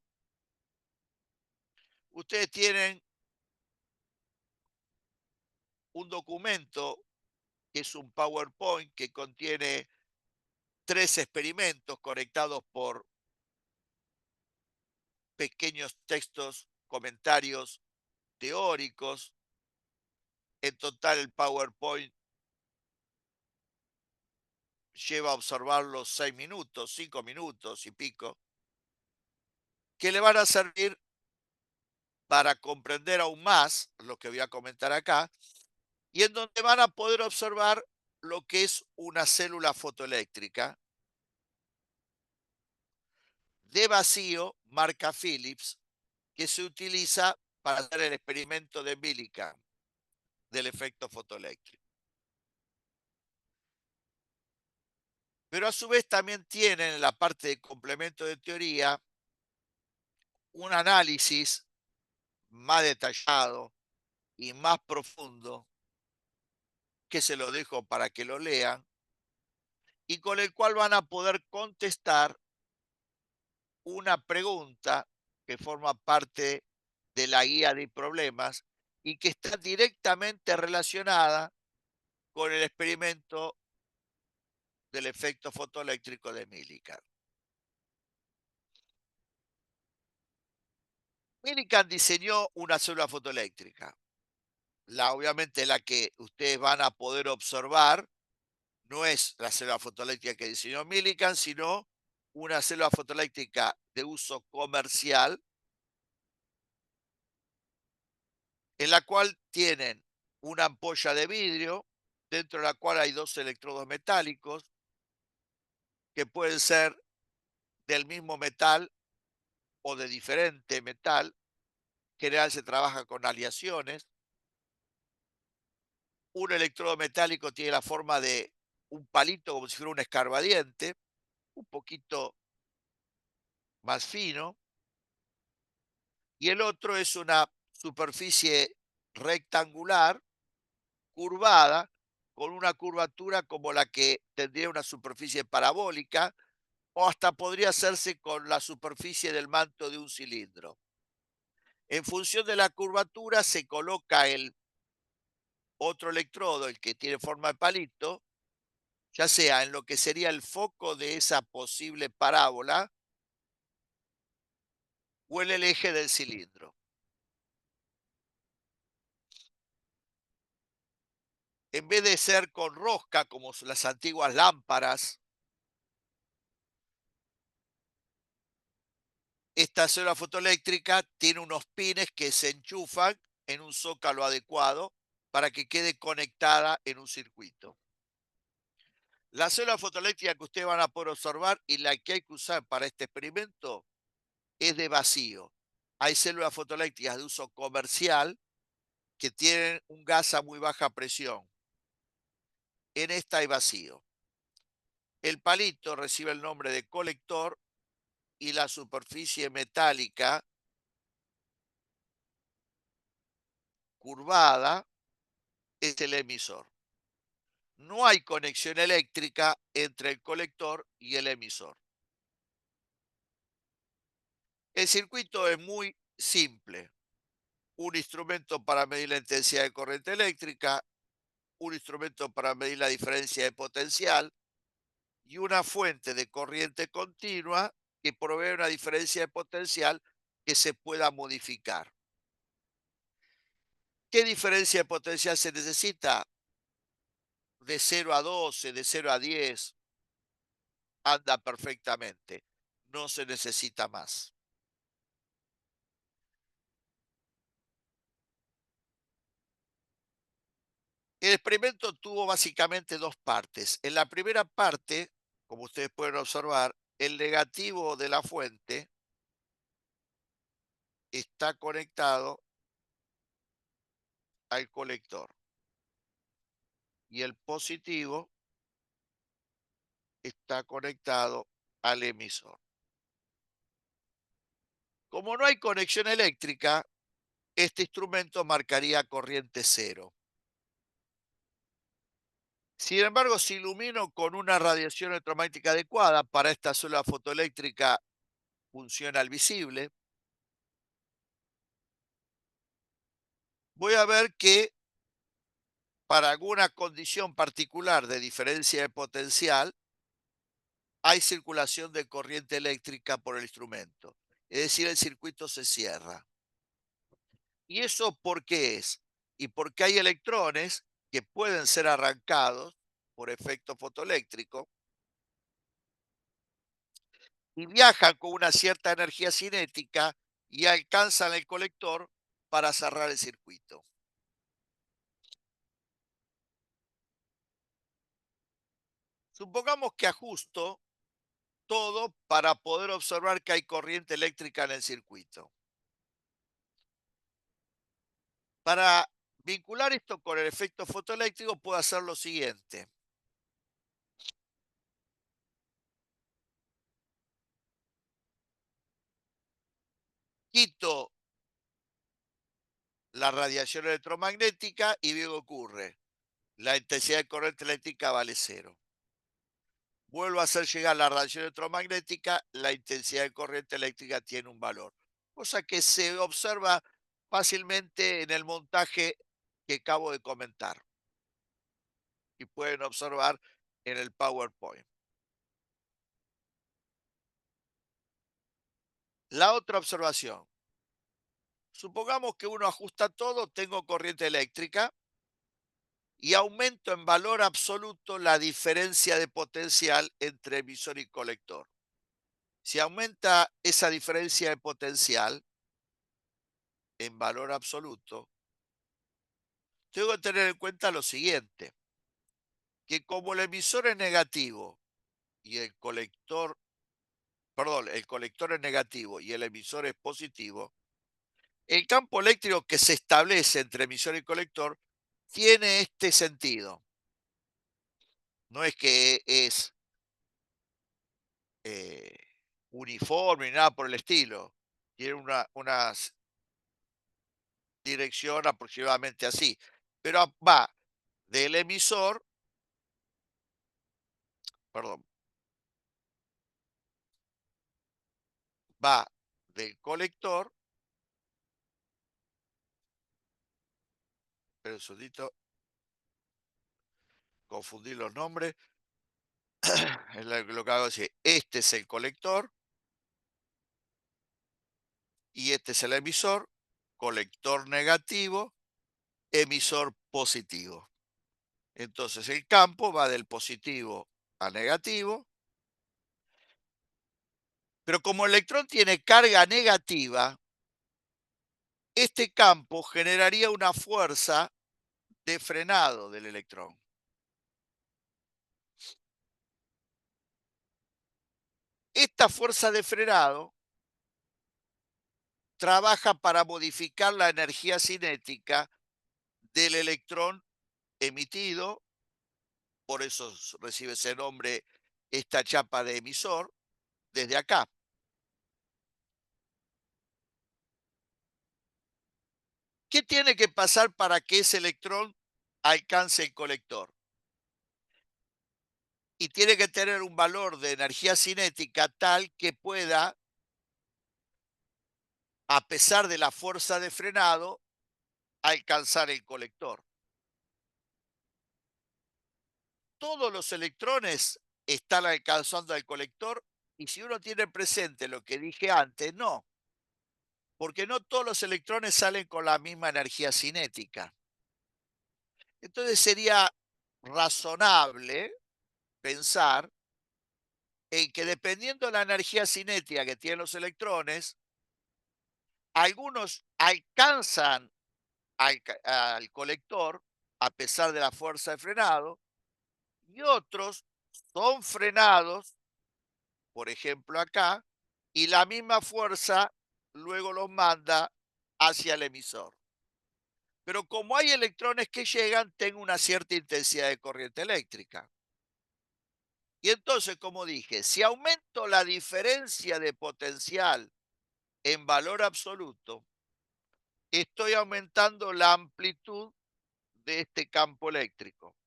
ustedes tienen un documento que es un PowerPoint que contiene tres experimentos conectados por pequeños textos, comentarios teóricos. En total, el PowerPoint lleva a observarlo 6 minutos, 5 minutos y pico, que le van a servir para comprender aún más lo que voy a comentar acá, y en donde van a poder observar lo que es una célula fotoeléctrica de vacío marca Philips que se utiliza para hacer el experimento de Millikan del efecto fotoeléctrico. Pero a su vez también tienen en la parte de complemento de teoría un análisis más detallado y más profundo, que se lo dejo para que lo lean, y con el cual van a poder contestar una pregunta que forma parte de la guía de problemas y que está directamente relacionada con el experimento del efecto fotoeléctrico de Millikan. Millikan diseñó una célula fotoeléctrica. Obviamente la que ustedes van a poder observar no es la célula fotoeléctrica que diseñó Millikan, sino una célula fotoeléctrica de uso comercial, en la cual tienen una ampolla de vidrio, dentro de la cual hay dos electrodos metálicos, que pueden ser del mismo metal o de diferente metal. En general se trabaja con aleaciones. Un electrodo metálico tiene la forma de un palito, como si fuera un escarbadiente, un poquito más fino, y el otro es una superficie rectangular, curvada, con una curvatura como la que tendría una superficie parabólica, o hasta podría hacerse con la superficie del manto de un cilindro. En función de la curvatura se coloca el otro electrodo, el que tiene forma de palito, ya sea en lo que sería el foco de esa posible parábola o en el eje del cilindro. En vez de ser con rosca, como las antiguas lámparas Esta célula fotoeléctrica tiene unos pines que se enchufan en un zócalo adecuado para que quede conectada en un circuito. La célula fotoeléctrica que ustedes van a poder observar y la que hay que usar para este experimento es de vacío. Hay células fotoeléctricas de uso comercial que tienen un gas a muy baja presión. En esta hay vacío. El palito recibe el nombre de colector y la superficie metálica curvada es el emisor. No hay conexión eléctrica entre el colector y el emisor. El circuito es muy simple. Un instrumento para medir la intensidad de corriente eléctrica, un instrumento para medir la diferencia de potencial y una fuente de corriente continua que provee una diferencia de potencial que se pueda modificar. ¿Qué diferencia de potencial se necesita? De 0 a 12, de 0 a 10, anda perfectamente. No se necesita más. El experimento tuvo básicamente dos partes. En la primera parte, como ustedes pueden observar, el negativo de la fuente está conectado al colector y el positivo está conectado al emisor. Como no hay conexión eléctrica, este instrumento marcaría corriente cero. Sin embargo, si ilumino con una radiación electromagnética adecuada, para esta célula fotoeléctrica funciona el visible, voy a ver que para alguna condición particular de diferencia de potencial, hay circulación de corriente eléctrica por el instrumento. Es decir, el circuito se cierra. ¿Y eso por qué es? Y porque hay electrones que pueden ser arrancados por efecto fotoeléctrico y viajan con una cierta energía cinética y alcanzan el colector para cerrar el circuito. Supongamos que ajusto todo para poder observar que hay corriente eléctrica en el circuito. Para vincular esto con el efecto fotoeléctrico puedo hacer lo siguiente. Quito la radiación electromagnética y veo qué ocurre. La intensidad de corriente eléctrica vale cero. Vuelvo a hacer llegar la radiación electromagnética, la intensidad de corriente eléctrica tiene un valor. Cosa que se observa fácilmente en el montaje que acabo de comentar y pueden observar en el PowerPoint. La otra observación. Supongamos que uno ajusta todo, tengo corriente eléctrica y aumento en valor absoluto la diferencia de potencial entre emisor y colector. Si aumenta esa diferencia de potencial en valor absoluto, tengo que tener en cuenta lo siguiente, que como el emisor es negativo y el colector, perdón, el colector es negativo y el emisor es positivo, el campo eléctrico que se establece entre emisor y colector tiene este sentido. No es que es eh, uniforme ni nada por el estilo. Tiene una dirección aproximadamente así. Pero va del emisor, perdón, va del colector, pero un segundito, confundí los nombres. Es lo que hago es decir, este es el colector y este es el emisor, colector negativo, emisor positivo. Entonces el campo va del positivo a negativo Pero como el electrón tiene carga negativa, este campo generaría una fuerza de frenado del electrón. Esta fuerza de frenado trabaja para modificar la energía cinética del electrón emitido, por eso recibe ese nombre esta chapa de emisor, desde acá. ¿Qué tiene que pasar para que ese electrón alcance el colector? Y tiene que tener un valor de energía cinética tal que pueda, a pesar de la fuerza de frenado, alcanzar el colector. Todos los electrones están alcanzando al colector y si uno tiene presente lo que dije antes, no, porque no todos los electrones salen con la misma energía cinética. Entonces sería razonable pensar en que dependiendo de la energía cinética que tienen los electrones, algunos alcanzan al colector a pesar de la fuerza de frenado y otros son frenados, por ejemplo acá, y la misma fuerza luego los manda hacia el emisor. Pero como hay electrones que llegan, tengo una cierta intensidad de corriente eléctrica. Y entonces, como dije, si aumento la diferencia de potencial en valor absoluto, estoy aumentando la amplitud de este campo eléctrico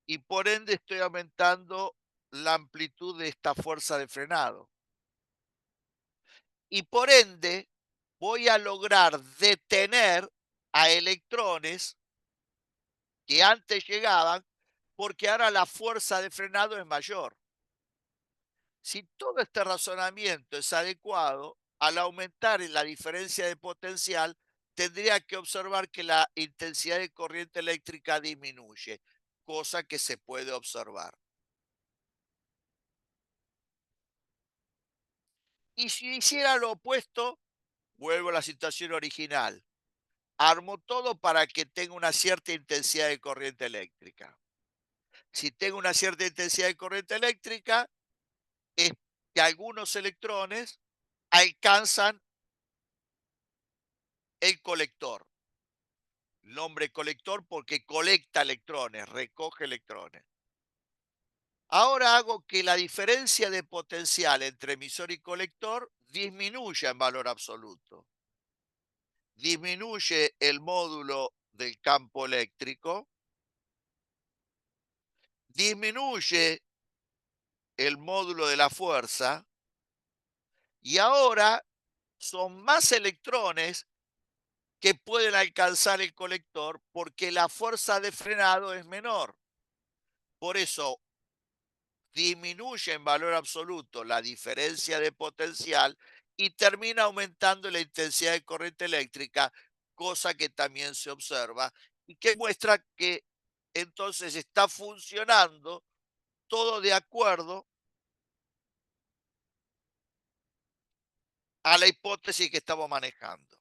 y por ende estoy aumentando la amplitud de esta fuerza de frenado. Y por ende voy a lograr detener a electrones que antes llegaban porque ahora la fuerza de frenado es mayor. Si todo este razonamiento es adecuado, al aumentar la diferencia de potencial, tendría que observar que la intensidad de corriente eléctrica disminuye, cosa que se puede observar. Y si hiciera lo opuesto, vuelvo a la situación original. Armo todo para que tenga una cierta intensidad de corriente eléctrica. Si tengo una cierta intensidad de corriente eléctrica, es que algunos electrones alcanzan el colector. Nombre colector porque colecta electrones, recoge electrones. Ahora hago que la diferencia de potencial entre emisor y colector disminuya en valor absoluto. Disminuye el módulo del campo eléctrico, disminuye el módulo de la fuerza y ahora son más electrones que pueden alcanzar el colector porque la fuerza de frenado es menor. Por eso disminuye en valor absoluto la diferencia de potencial y termina aumentando la intensidad de corriente eléctrica, cosa que también se observa y que muestra que entonces está funcionando todo de acuerdo a la hipótesis que estamos manejando.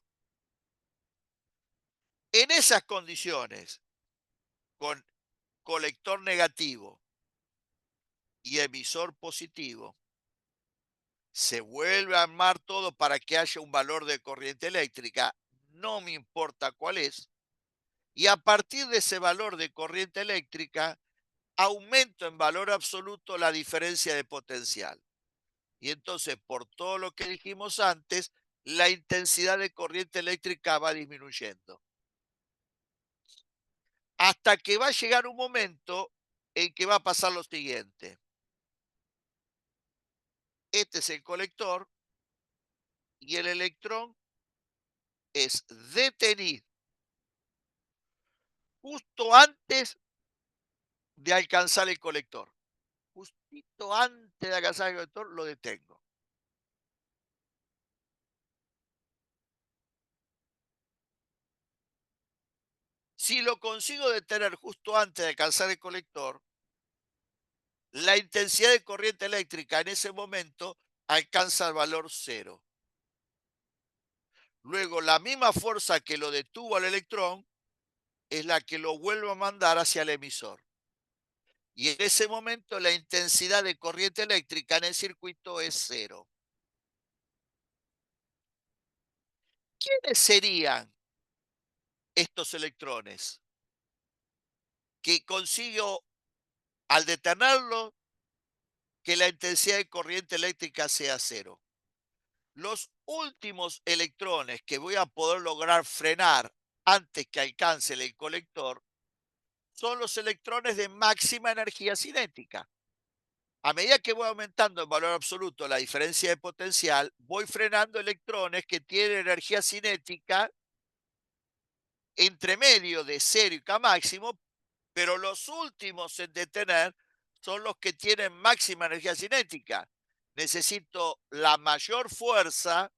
En esas condiciones, con colector negativo y emisor positivo, se vuelve a armar todo para que haya un valor de corriente eléctrica, no me importa cuál es, y a partir de ese valor de corriente eléctrica, aumento en valor absoluto la diferencia de potencial. Y entonces, por todo lo que dijimos antes, la intensidad de corriente eléctrica va disminuyendo. Hasta que va a llegar un momento en que va a pasar lo siguiente. Este es el colector y el electrón es detenido justo antes de alcanzar el colector. Justito antes de alcanzar el colector lo detengo. Si lo consigo detener justo antes de alcanzar el colector, la intensidad de corriente eléctrica en ese momento alcanza el valor cero. Luego, la misma fuerza que lo detuvo al electrón es la que lo vuelve a mandar hacia el emisor. Y en ese momento la intensidad de corriente eléctrica en el circuito es cero. ¿Quiénes serían estos electrones? Que consiguió, al detenerlo, que la intensidad de corriente eléctrica sea cero. Los últimos electrones que voy a poder lograr frenar antes que alcance el colector son los electrones de máxima energía cinética. A medida que voy aumentando en valor absoluto la diferencia de potencial, voy frenando electrones que tienen energía cinética entre medio de 0 y K máximo, pero los últimos en detener son los que tienen máxima energía cinética. Necesito la mayor fuerza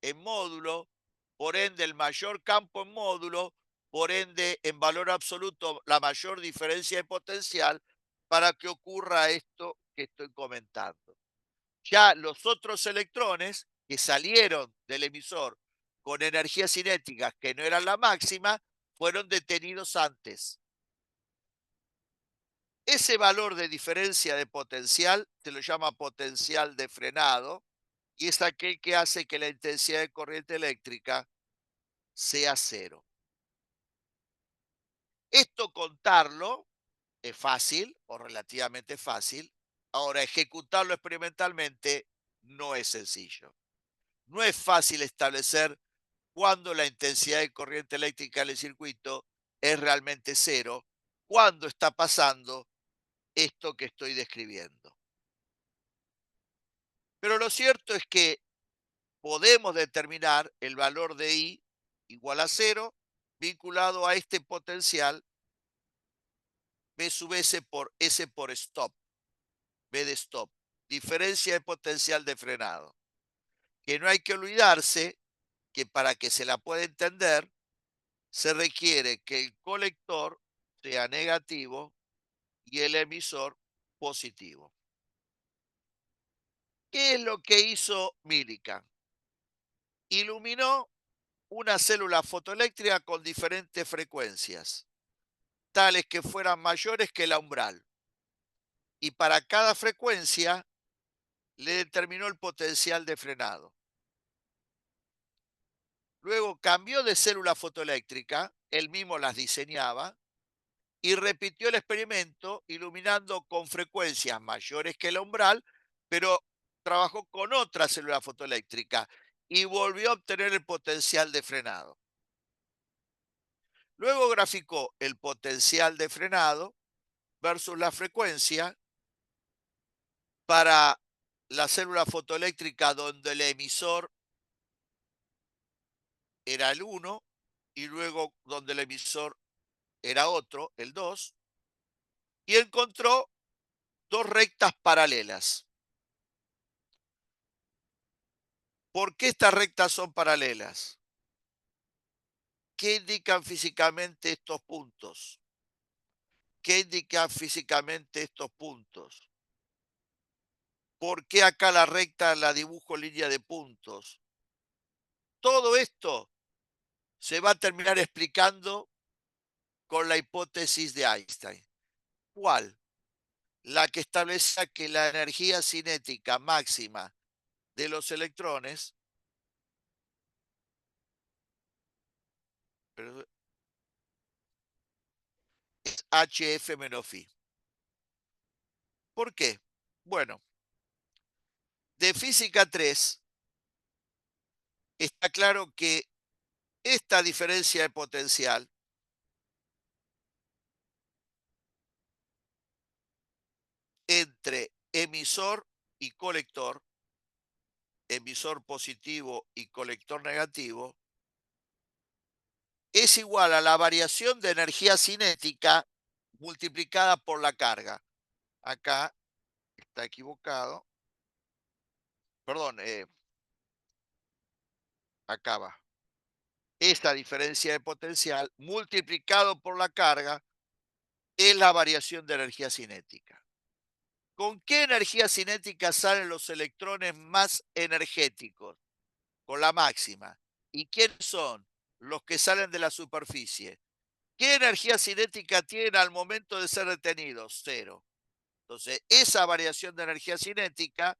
en módulo, por ende el mayor campo en módulo, por ende en valor absoluto la mayor diferencia de potencial para que ocurra esto que estoy comentando. Ya los otros electrones que salieron del emisor con energías cinéticas que no eran la máxima, fueron detenidos antes. Ese valor de diferencia de potencial se lo llama potencial de frenado y es aquel que hace que la intensidad de corriente eléctrica sea cero. Esto contarlo es fácil o relativamente fácil. Ahora, ejecutarlo experimentalmente no es sencillo. No es fácil establecer cuándo la intensidad de corriente eléctrica en el circuito es realmente cero, cuándo está pasando esto que estoy describiendo. Pero lo cierto es que podemos determinar el valor de I igual a cero vinculado a este potencial B sub S por stop, B de stop, diferencia de potencial de frenado. Que no hay que olvidarse que para que se la pueda entender, se requiere que el colector sea negativo y el emisor positivo. ¿Qué es lo que hizo Millikan? Iluminó una célula fotoeléctrica con diferentes frecuencias, tales que fueran mayores que la umbral. Y para cada frecuencia le determinó el potencial de frenado. Luego cambió de célula fotoeléctrica, él mismo las diseñaba, y repitió el experimento iluminando con frecuencias mayores que el umbral, pero trabajó con otra célula fotoeléctrica y volvió a obtener el potencial de frenado. Luego graficó el potencial de frenado versus la frecuencia para la célula fotoeléctrica donde el emisor era el 1 y luego donde el emisor era otro, el 2, y encontró dos rectas paralelas. ¿Por qué estas rectas son paralelas? ¿Qué indican físicamente estos puntos? ¿Qué indican físicamente estos puntos? ¿Por qué acá la recta la dibujo línea de puntos? Todo esto se va a terminar explicando con la hipótesis de Einstein. ¿Cuál? La que establece que la energía cinética máxima de los electrones es HF menos phi. ¿Por qué? Bueno, de física 3 está claro que esta diferencia de potencial entre emisor y colector, emisor positivo y colector negativo, es igual a la variación de energía cinética multiplicada por la carga. Acá está equivocado. Perdón, acá va. Esta diferencia de potencial multiplicado por la carga es la variación de energía cinética. ¿Con qué energía cinética salen los electrones más energéticos? Con la máxima. ¿Y quiénes son los que salen de la superficie? ¿Qué energía cinética tienen al momento de ser detenidos? Cero. Entonces, esa variación de energía cinética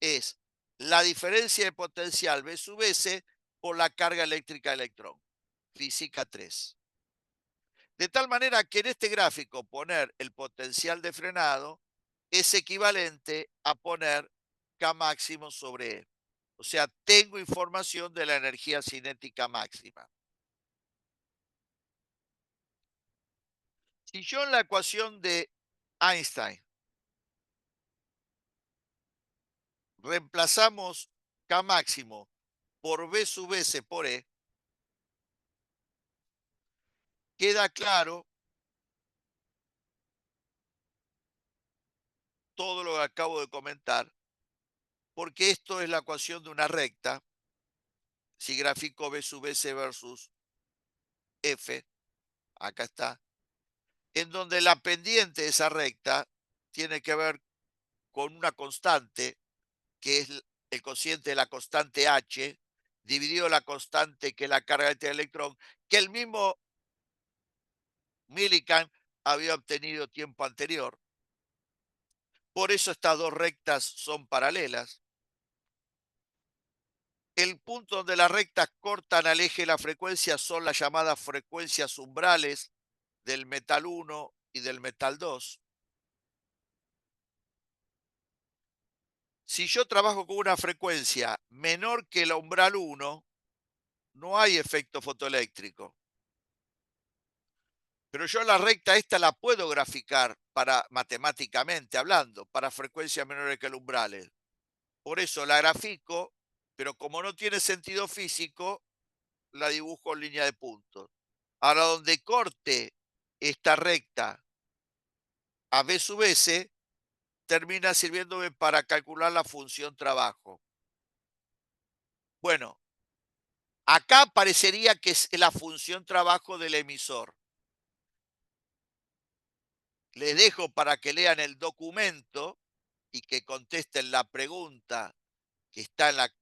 es la diferencia de potencial V sub S por la carga eléctrica de electrón. Física 3. De tal manera que en este gráfico poner el potencial de frenado es equivalente a poner K máximo sobre E. O sea, tengo información de la energía cinética máxima. Si yo en la ecuación de Einstein reemplazamos K máximo por V sub S por E, queda claro todo lo que acabo de comentar, porque esto es la ecuación de una recta. Si grafico V sub S versus F, acá está, en donde la pendiente de esa recta tiene que ver con una constante, que es el cociente de la constante H, dividido la constante que es la carga eléctrica del electrón, que el mismo Millikan había obtenido tiempo anterior. Por eso estas dos rectas son paralelas. El punto donde las rectas cortan al eje de la frecuencia son las llamadas frecuencias umbrales del metal 1 y del metal 2. Si yo trabajo con una frecuencia menor que la umbral 1, no hay efecto fotoeléctrico. Pero yo la recta esta la puedo graficar para matemáticamente hablando, para frecuencias menores que el umbrales. Por eso la grafico, pero como no tiene sentido físico, la dibujo en línea de puntos. Ahora, donde corte esta recta a B sub S, termina sirviéndome para calcular la función trabajo. Bueno, acá parecería que es la función trabajo del emisor. Les dejo para que lean el documento y que contesten la pregunta que está en la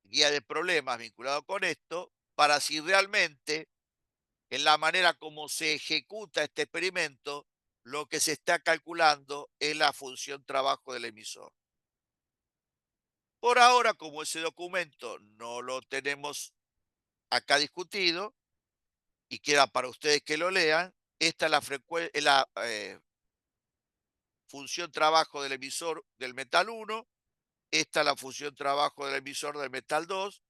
guía de problemas vinculado con esto, para si realmente en la manera como se ejecuta este experimento, lo que se está calculando es la función trabajo del emisor. Por ahora, como ese documento no lo tenemos acá discutido y queda para ustedes que lo lean, esta es la función trabajo del emisor del metal 1, esta es la función trabajo del emisor del metal 2,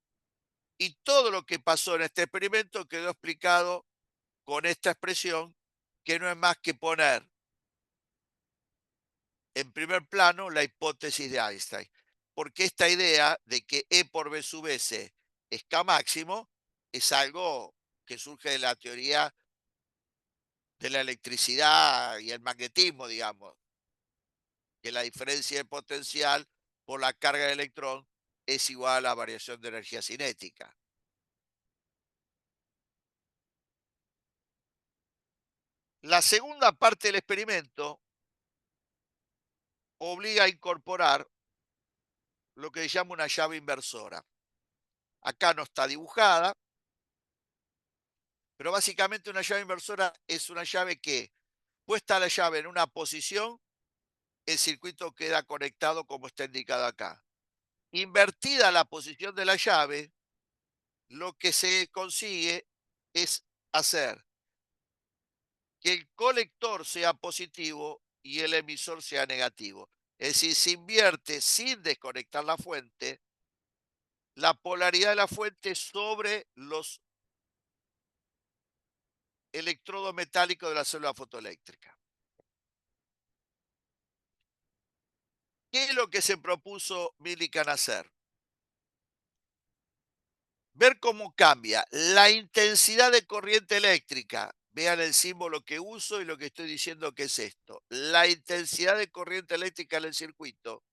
y todo lo que pasó en este experimento quedó explicado con esta expresión, que no es más que poner en primer plano la hipótesis de Einstein. Porque esta idea de que E por B sub S es K máximo es algo que surge de la teoría de la electricidad y el magnetismo, digamos, que la diferencia de potencial por la carga del electrón es igual a la variación de energía cinética. La segunda parte del experimento obliga a incorporar lo que se llama una llave inversora. Acá no está dibujada, pero básicamente una llave inversora es una llave que, puesta la llave en una posición, el circuito queda conectado como está indicado acá. Invertida la posición de la llave, lo que se consigue es hacer que el colector sea positivo y el emisor sea negativo. Es decir, se invierte sin desconectar la fuente la polaridad de la fuente sobre los electrodos metálicos de la célula fotoeléctrica. ¿Qué es lo que se propuso Millikan hacer? Ver cómo cambia la intensidad de corriente eléctrica. Vean el símbolo que uso y lo que estoy diciendo que es esto. La intensidad de corriente eléctrica en el circuito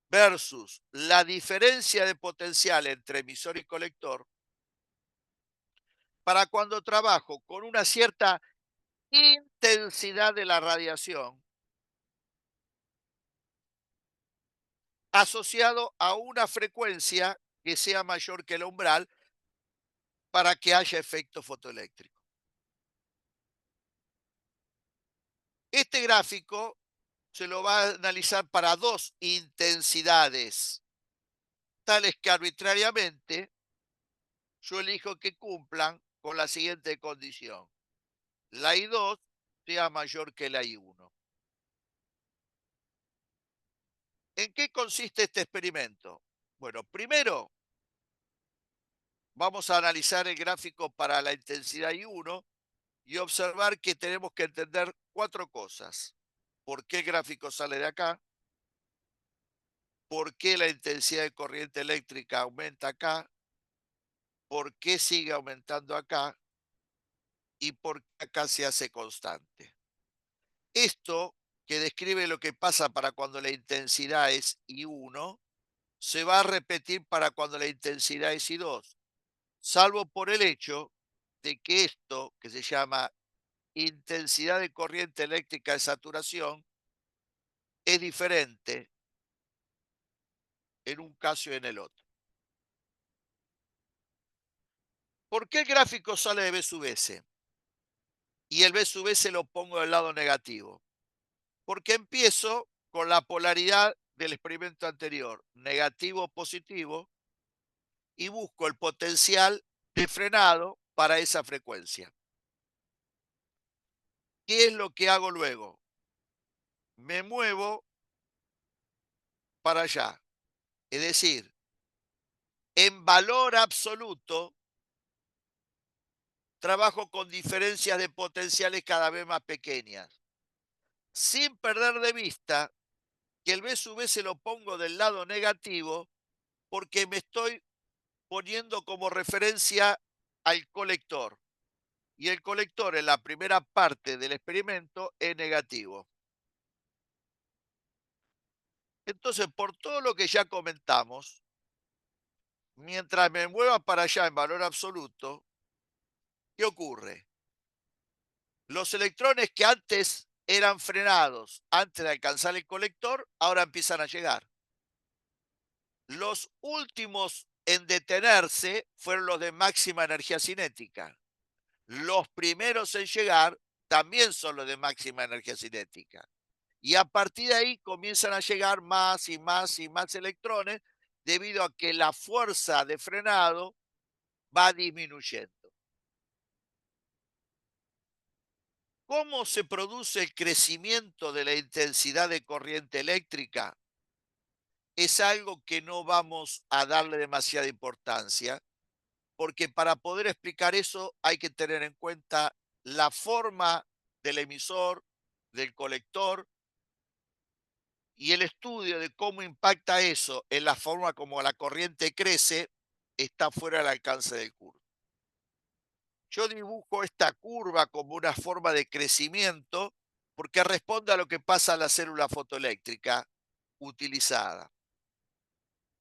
versus la diferencia de potencial entre emisor y colector para cuando trabajo con una cierta intensidad de la radiación, asociado a una frecuencia que sea mayor que el umbral para que haya efecto fotoeléctrico. Este gráfico se lo va a analizar para dos intensidades, tales que arbitrariamente yo elijo que cumplan con la siguiente condición: la I2 sea mayor que la I1. ¿En qué consiste este experimento? Bueno, primero vamos a analizar el gráfico para la intensidad I1 y observar que tenemos que entender cuatro cosas. ¿Por qué el gráfico sale de acá? ¿Por qué la intensidad de corriente eléctrica aumenta acá? ¿Por qué sigue aumentando acá? ¿Y por qué acá se hace constante? Esto, que describe lo que pasa para cuando la intensidad es I1, se va a repetir para cuando la intensidad es I2, salvo por el hecho de que esto, que se llama intensidad de corriente eléctrica de saturación, es diferente en un caso y en el otro. ¿Por qué el gráfico sale de B sub S? Y el B sub S lo pongo del lado negativo. Porque empiezo con la polaridad del experimento anterior, negativo positivo, y busco el potencial de frenado para esa frecuencia. ¿Qué es lo que hago luego? Me muevo para allá. Es decir, en valor absoluto, trabajo con diferencias de potenciales cada vez más pequeñas, sin perder de vista que el B sub S lo pongo del lado negativo porque me estoy poniendo como referencia al colector. Y el colector en la primera parte del experimento es negativo. Entonces, por todo lo que ya comentamos, mientras me mueva para allá en valor absoluto, ¿qué ocurre? Los electrones que antes eran frenados antes de alcanzar el colector, ahora empiezan a llegar. Los últimos en detenerse fueron los de máxima energía cinética. Los primeros en llegar también son los de máxima energía cinética. Y a partir de ahí comienzan a llegar más y más y más electrones debido a que la fuerza de frenado va disminuyendo. ¿Cómo se produce el crecimiento de la intensidad de corriente eléctrica? Es algo que no vamos a darle demasiada importancia, porque para poder explicar eso hay que tener en cuenta la forma del emisor, del colector, y el estudio de cómo impacta eso en la forma como la corriente crece está fuera del alcance del curso. Yo dibujo esta curva como una forma de crecimiento porque responde a lo que pasa en la célula fotoeléctrica utilizada.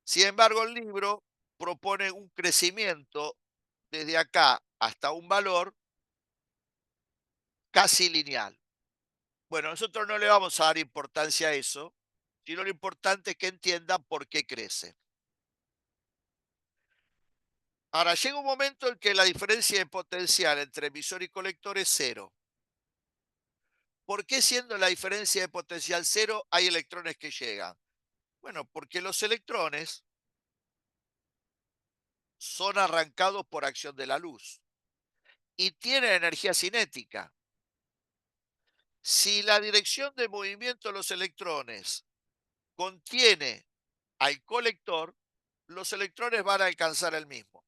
Sin embargo, el libro propone un crecimiento desde acá hasta un valor casi lineal. Bueno, nosotros no le vamos a dar importancia a eso, sino lo importante es que entiendan por qué crece. Ahora, llega un momento en que la diferencia de potencial entre emisor y colector es cero. ¿Por qué, siendo la diferencia de potencial cero, hay electrones que llegan? Bueno, porque los electrones son arrancados por acción de la luz y tienen energía cinética. Si la dirección de movimiento de los electrones contiene al colector, los electrones van a alcanzar el mismo.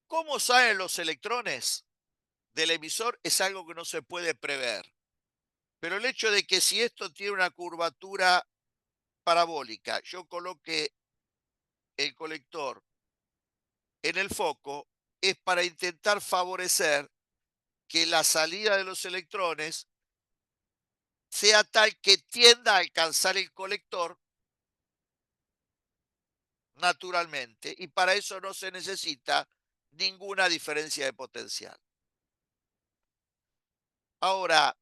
¿Cómo salen los electrones del emisor? Es algo que no se puede prever. Pero el hecho de que si esto tiene una curvatura parabólica, yo coloque el colector en el foco, es para intentar favorecer que la salida de los electrones sea tal que tienda a alcanzar el colector naturalmente, y para eso no se necesita ninguna diferencia de potencial. Ahora,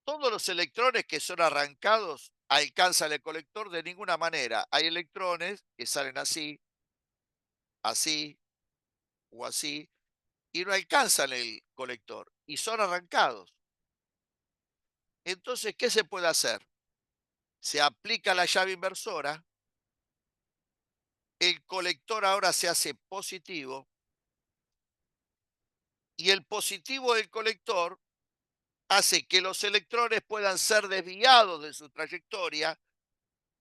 todos los electrones que son arrancados alcanzan el colector de ninguna manera. Hay electrones que salen así, así o así, y no alcanzan el colector y son arrancados. Entonces, ¿qué se puede hacer? Se aplica la llave inversora, el colector ahora se hace positivo y el positivo del colector hace que los electrones puedan ser desviados de su trayectoria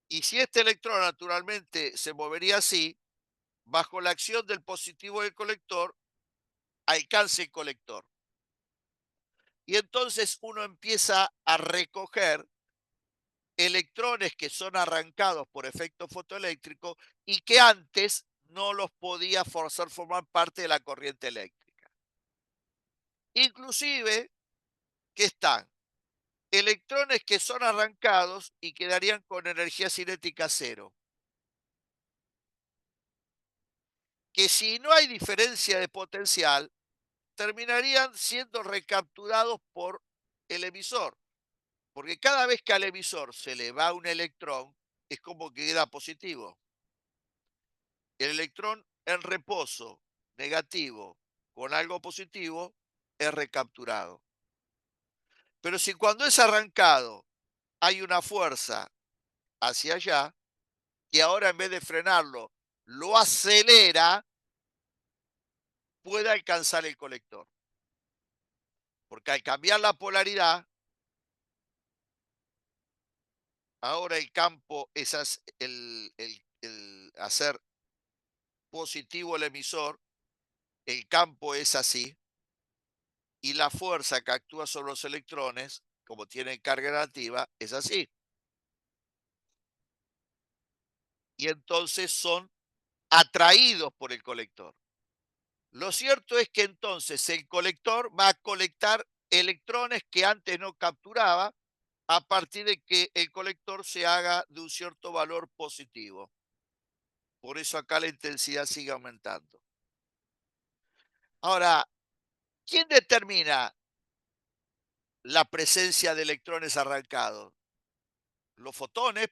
y si este electrón naturalmente se movería así, bajo la acción del positivo del colector, alcance el colector. Y entonces uno empieza a recoger electrones que son arrancados por efecto fotoeléctrico y que antes no los podía forzar formar parte de la corriente eléctrica. Inclusive que están electrones que son arrancados y quedarían con energía cinética cero. Que si no hay diferencia de potencial, terminarían siendo recapturados por el emisor. Porque cada vez que al emisor se le va un electrón, es como que queda positivo. El electrón en reposo negativo con algo positivo es recapturado. Pero si cuando es arrancado hay una fuerza hacia allá, que ahora en vez de frenarlo lo acelera, puede alcanzar el colector. Porque al cambiar la polaridad, ahora el campo es el hacer positivo el emisor, el campo es así, y la fuerza que actúa sobre los electrones, como tienen carga negativa, es así. Y entonces son atraídos por el colector. Lo cierto es que entonces el colector va a colectar electrones que antes no capturaba a partir de que el colector se haga de un cierto valor positivo. Por eso acá la intensidad sigue aumentando. Ahora, ¿quién determina la presencia de electrones arrancados? Los fotones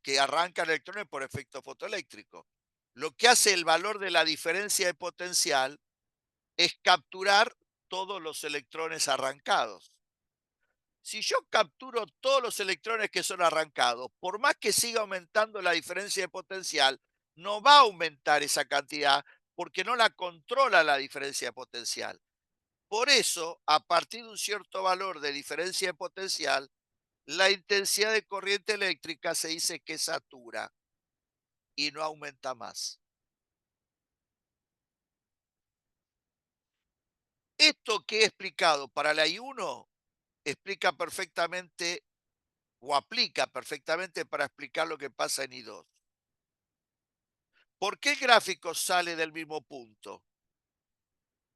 que arrancan electrones por efecto fotoeléctrico. Lo que hace el valor de la diferencia de potencial es capturar todos los electrones arrancados. Si yo capturo todos los electrones que son arrancados, por más que siga aumentando la diferencia de potencial, no va a aumentar esa cantidad porque no la controla la diferencia de potencial. Por eso, a partir de un cierto valor de diferencia de potencial, la intensidad de corriente eléctrica se dice que satura y no aumenta más. Esto que he explicado para la I1 explica perfectamente o aplica perfectamente para explicar lo que pasa en I2. ¿Por qué el gráfico sale del mismo punto?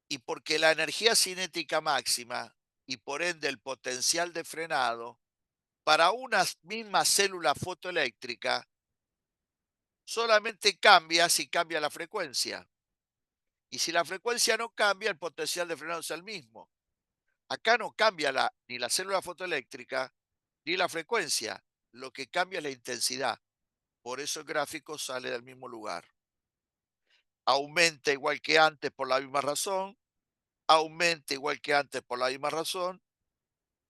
Y porque la energía cinética máxima y por ende el potencial de frenado para una misma célula fotoeléctrica solamente cambia si cambia la frecuencia. Y si la frecuencia no cambia, el potencial de frenado es el mismo. Acá no cambia ni la célula fotoeléctrica ni la frecuencia. Lo que cambia es la intensidad. Por eso el gráfico sale del mismo lugar. Aumenta igual que antes por la misma razón, aumenta igual que antes por la misma razón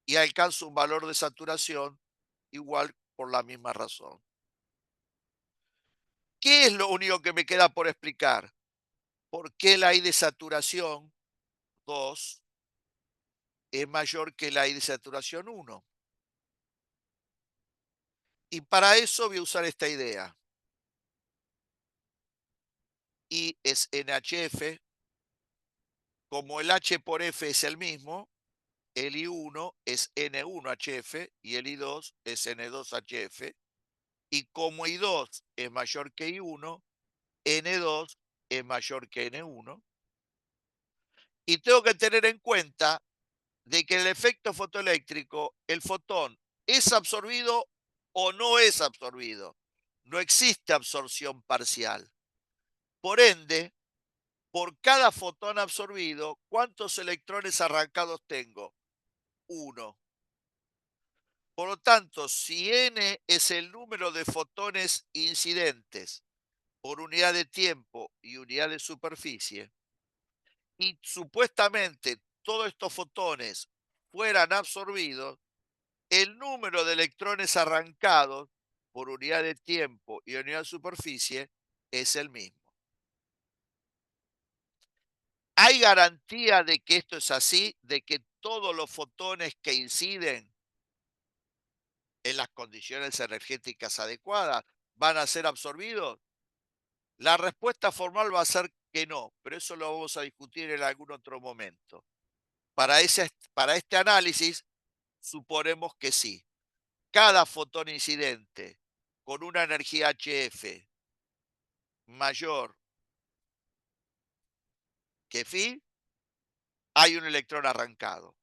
y alcanza un valor de saturación igual por la misma razón. ¿Qué es lo único que me queda por explicar? ¿Por qué la I de saturación 2 es mayor que la I de saturación 1? Y para eso voy a usar esta idea. I es NHF, como el H por F es el mismo, el I1 es N1HF y el I2 es N2HF. Y como I2 es mayor que I1, N2 es mayor que N1. Y tengo que tener en cuenta de que el efecto fotoeléctrico, el fotón, ¿es absorbido o no es absorbido? No existe absorción parcial. Por ende, por cada fotón absorbido, ¿cuántos electrones arrancados tengo? Uno. Por lo tanto, si n es el número de fotones incidentes por unidad de tiempo y unidad de superficie, y supuestamente todos estos fotones fueran absorbidos, el número de electrones arrancados por unidad de tiempo y unidad de superficie es el mismo. ¿Hay garantía de que esto es así? ¿De que todos los fotones que inciden en las condiciones energéticas adecuadas van a ser absorbidos? La respuesta formal va a ser que no, pero eso lo vamos a discutir en algún otro momento. Para este análisis, suponemos que sí. Cada fotón incidente con una energía HF mayor que phi, hay un electrón arrancado.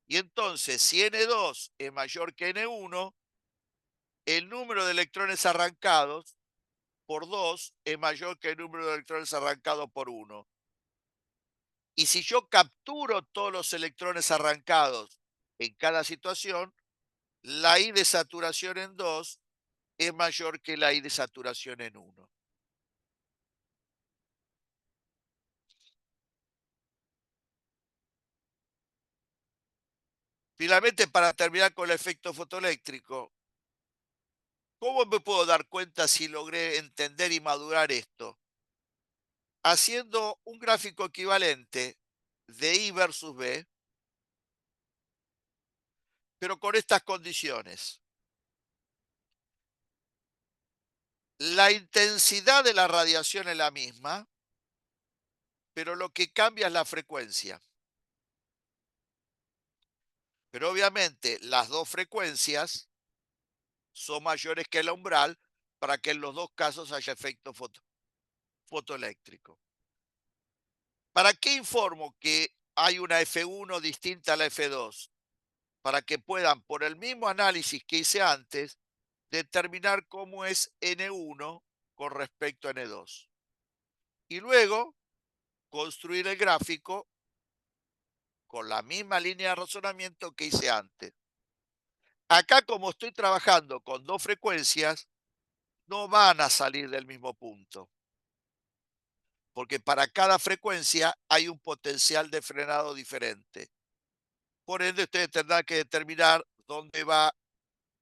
Y entonces, si N2 es mayor que N1, el número de electrones arrancados por 2 es mayor que el número de electrones arrancados por 1. Y si yo capturo todos los electrones arrancados en cada situación, la I de saturación en 2 es mayor que la I de saturación en 1. Finalmente, para terminar con el efecto fotoeléctrico, ¿cómo me puedo dar cuenta si logré entender y madurar esto? Haciendo un gráfico equivalente de I versus B, pero con estas condiciones. La intensidad de la radiación es la misma, pero lo que cambia es la frecuencia. Pero obviamente las dos frecuencias son mayores que el umbral para que en los dos casos haya efecto fotoeléctrico. ¿Para qué informo que hay una F1 distinta a la F2? Para que puedan, por el mismo análisis que hice antes, determinar cómo es N1 con respecto a N2. Y luego construir el gráfico con la misma línea de razonamiento que hice antes. Acá, como estoy trabajando con dos frecuencias, no van a salir del mismo punto, porque para cada frecuencia hay un potencial de frenado diferente. Por ende, ustedes tendrán que determinar dónde va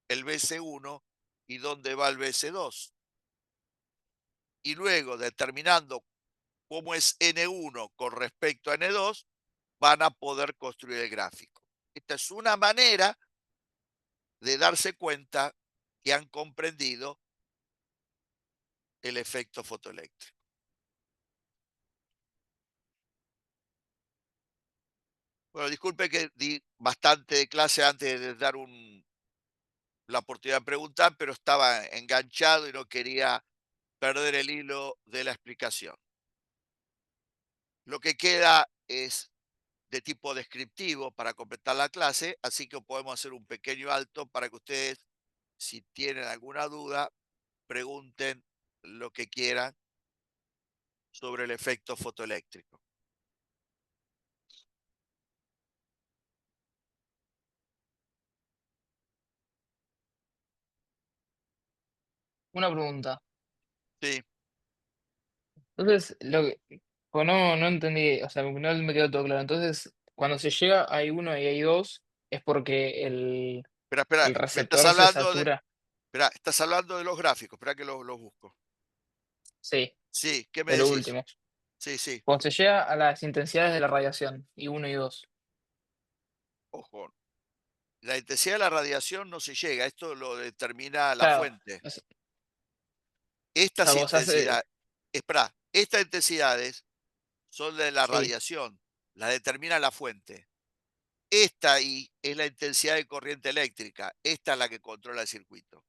el BC1 y dónde va el BC2. Y luego, determinando cómo es N1 con respecto a N2, van a poder construir el gráfico. Esta es una manera de darse cuenta que han comprendido el efecto fotoeléctrico. Bueno, disculpe que di bastante de clase antes de dar la oportunidad de preguntar, pero estaba enganchado y no quería perder el hilo de la explicación. Lo que queda es de tipo descriptivo para completar la clase, así que podemos hacer un pequeño alto para que ustedes, si tienen alguna duda, pregunten lo que quieran sobre el efecto fotoeléctrico. Una pregunta. Sí, Entonces, pues no entendí, o sea, no me quedó todo claro. Entonces, cuando se llega a I1 y a I2, es porque espera, el me estás receptor se hablando de, satura. espera, estás hablando de los gráficos, espera que los busco. Sí, Sí, ¿qué me de lo decís? último. Sí, sí, Cuando se llega a las intensidades de la radiación, I1 y I2. ojo. La intensidad de la radiación no se llega, esto lo determina la Claro, fuente. o sea, Estas vos haces, intensidades, espera, estas intensidades son de la sí, radiación, la determina la fuente. Esta ahí es la intensidad de corriente eléctrica, esta es la que controla el circuito.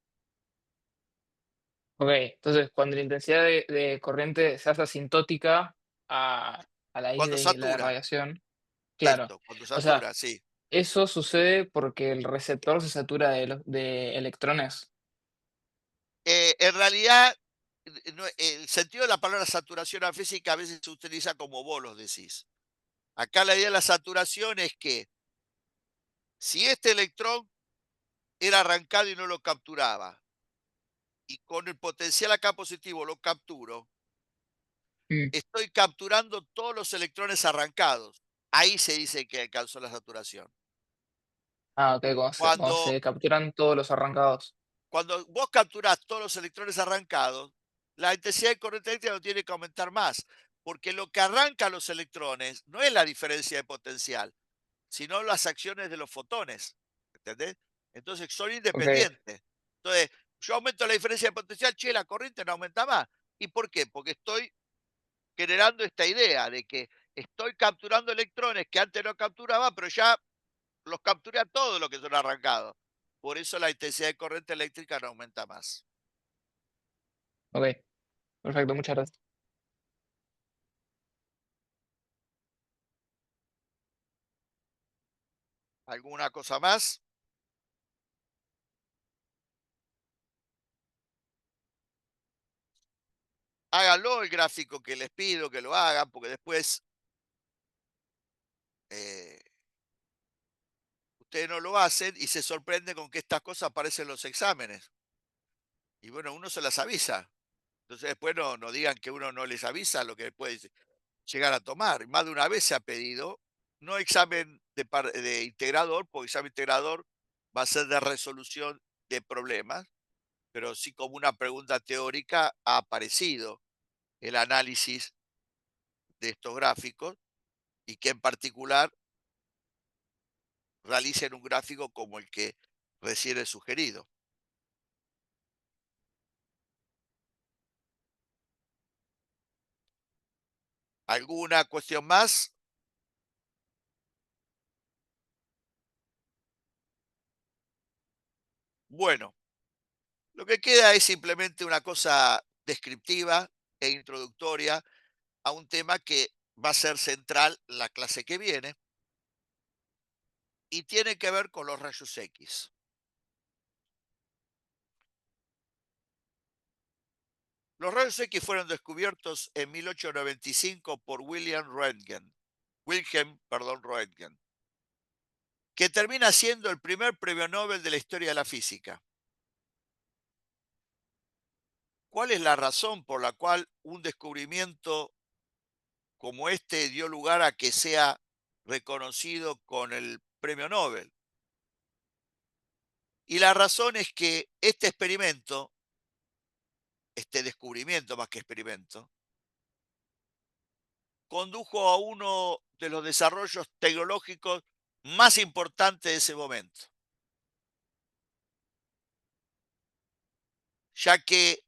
ok. Entonces, cuando la intensidad de corriente se hace asintótica a la I Cuando de la satura, radiación, claro. esto, cuando O sea, satura, sí. eso sucede porque el receptor se satura de electrones. En realidad, el sentido de la palabra saturación a física a veces se utiliza como vos los decís. Acá la idea de la saturación es que si este electrón era arrancado y no lo capturaba, y con el potencial acá positivo lo capturo, mm. estoy capturando todos los electrones arrancados. Ahí se dice que alcanzó la saturación. Ah, ok, cuando Cuando, se capturan todos los arrancados. cuando vos capturás todos los electrones arrancados, la intensidad de corriente eléctrica no tiene que aumentar más, porque lo que arranca los electrones no es la diferencia de potencial, sino las acciones de los fotones. ¿Entendés? Entonces son Ok, independientes. Entonces, yo aumento la diferencia de potencial, che, la corriente no aumenta más. ¿Y por qué? Porque estoy generando esta idea de que estoy capturando electrones que antes no capturaba, pero ya los capturé a todos los que son arrancados. Por eso la intensidad de corriente eléctrica no aumenta más. ok, perfecto, muchas gracias. ¿Alguna cosa más? Háganlo el gráfico que les pido que lo hagan, porque después eh, ustedes no lo hacen y se sorprenden con que estas cosas aparecen en los exámenes. Y bueno, uno se las avisa. Entonces después no digan que uno no les avisa lo que puede llegar a tomar. Más de una vez se ha pedido, no examen de integrador, porque examen integrador va a ser de resolución de problemas, pero sí como una pregunta teórica ha aparecido el análisis de estos gráficos y que en particular realicen un gráfico como el que recién he sugerido. ¿Alguna cuestión más? Bueno, lo que queda es simplemente una cosa descriptiva e introductoria a un tema que va a ser central la clase que viene y tiene que ver con los rayos X. Los rayos X fueron descubiertos en 1895 por Wilhelm Röntgen, que termina siendo el primer premio Nobel de la historia de la física. ¿Cuál es la razón por la cual un descubrimiento como este dio lugar a que sea reconocido con el premio Nobel? Y la razón es que este experimento, este descubrimiento más que experimento, condujo a uno de los desarrollos tecnológicos más importantes de ese momento, ya que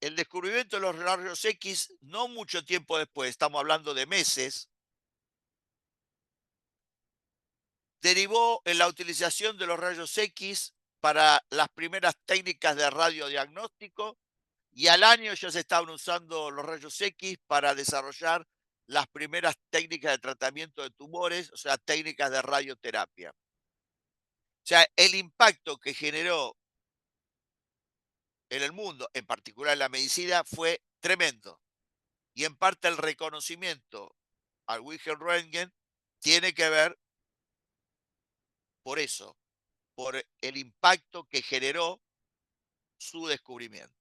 el descubrimiento de los rayos X, no mucho tiempo después, estamos hablando de meses, derivó en la utilización de los rayos X para las primeras técnicas de radiodiagnóstico y al año ya se estaban usando los rayos X para desarrollar las primeras técnicas de tratamiento de tumores, o sea, técnicas de radioterapia. O sea, el impacto que generó en el mundo, en particular en la medicina, fue tremendo. Y en parte el reconocimiento al Wilhelm Röntgen tiene que ver por eso, por el impacto que generó su descubrimiento.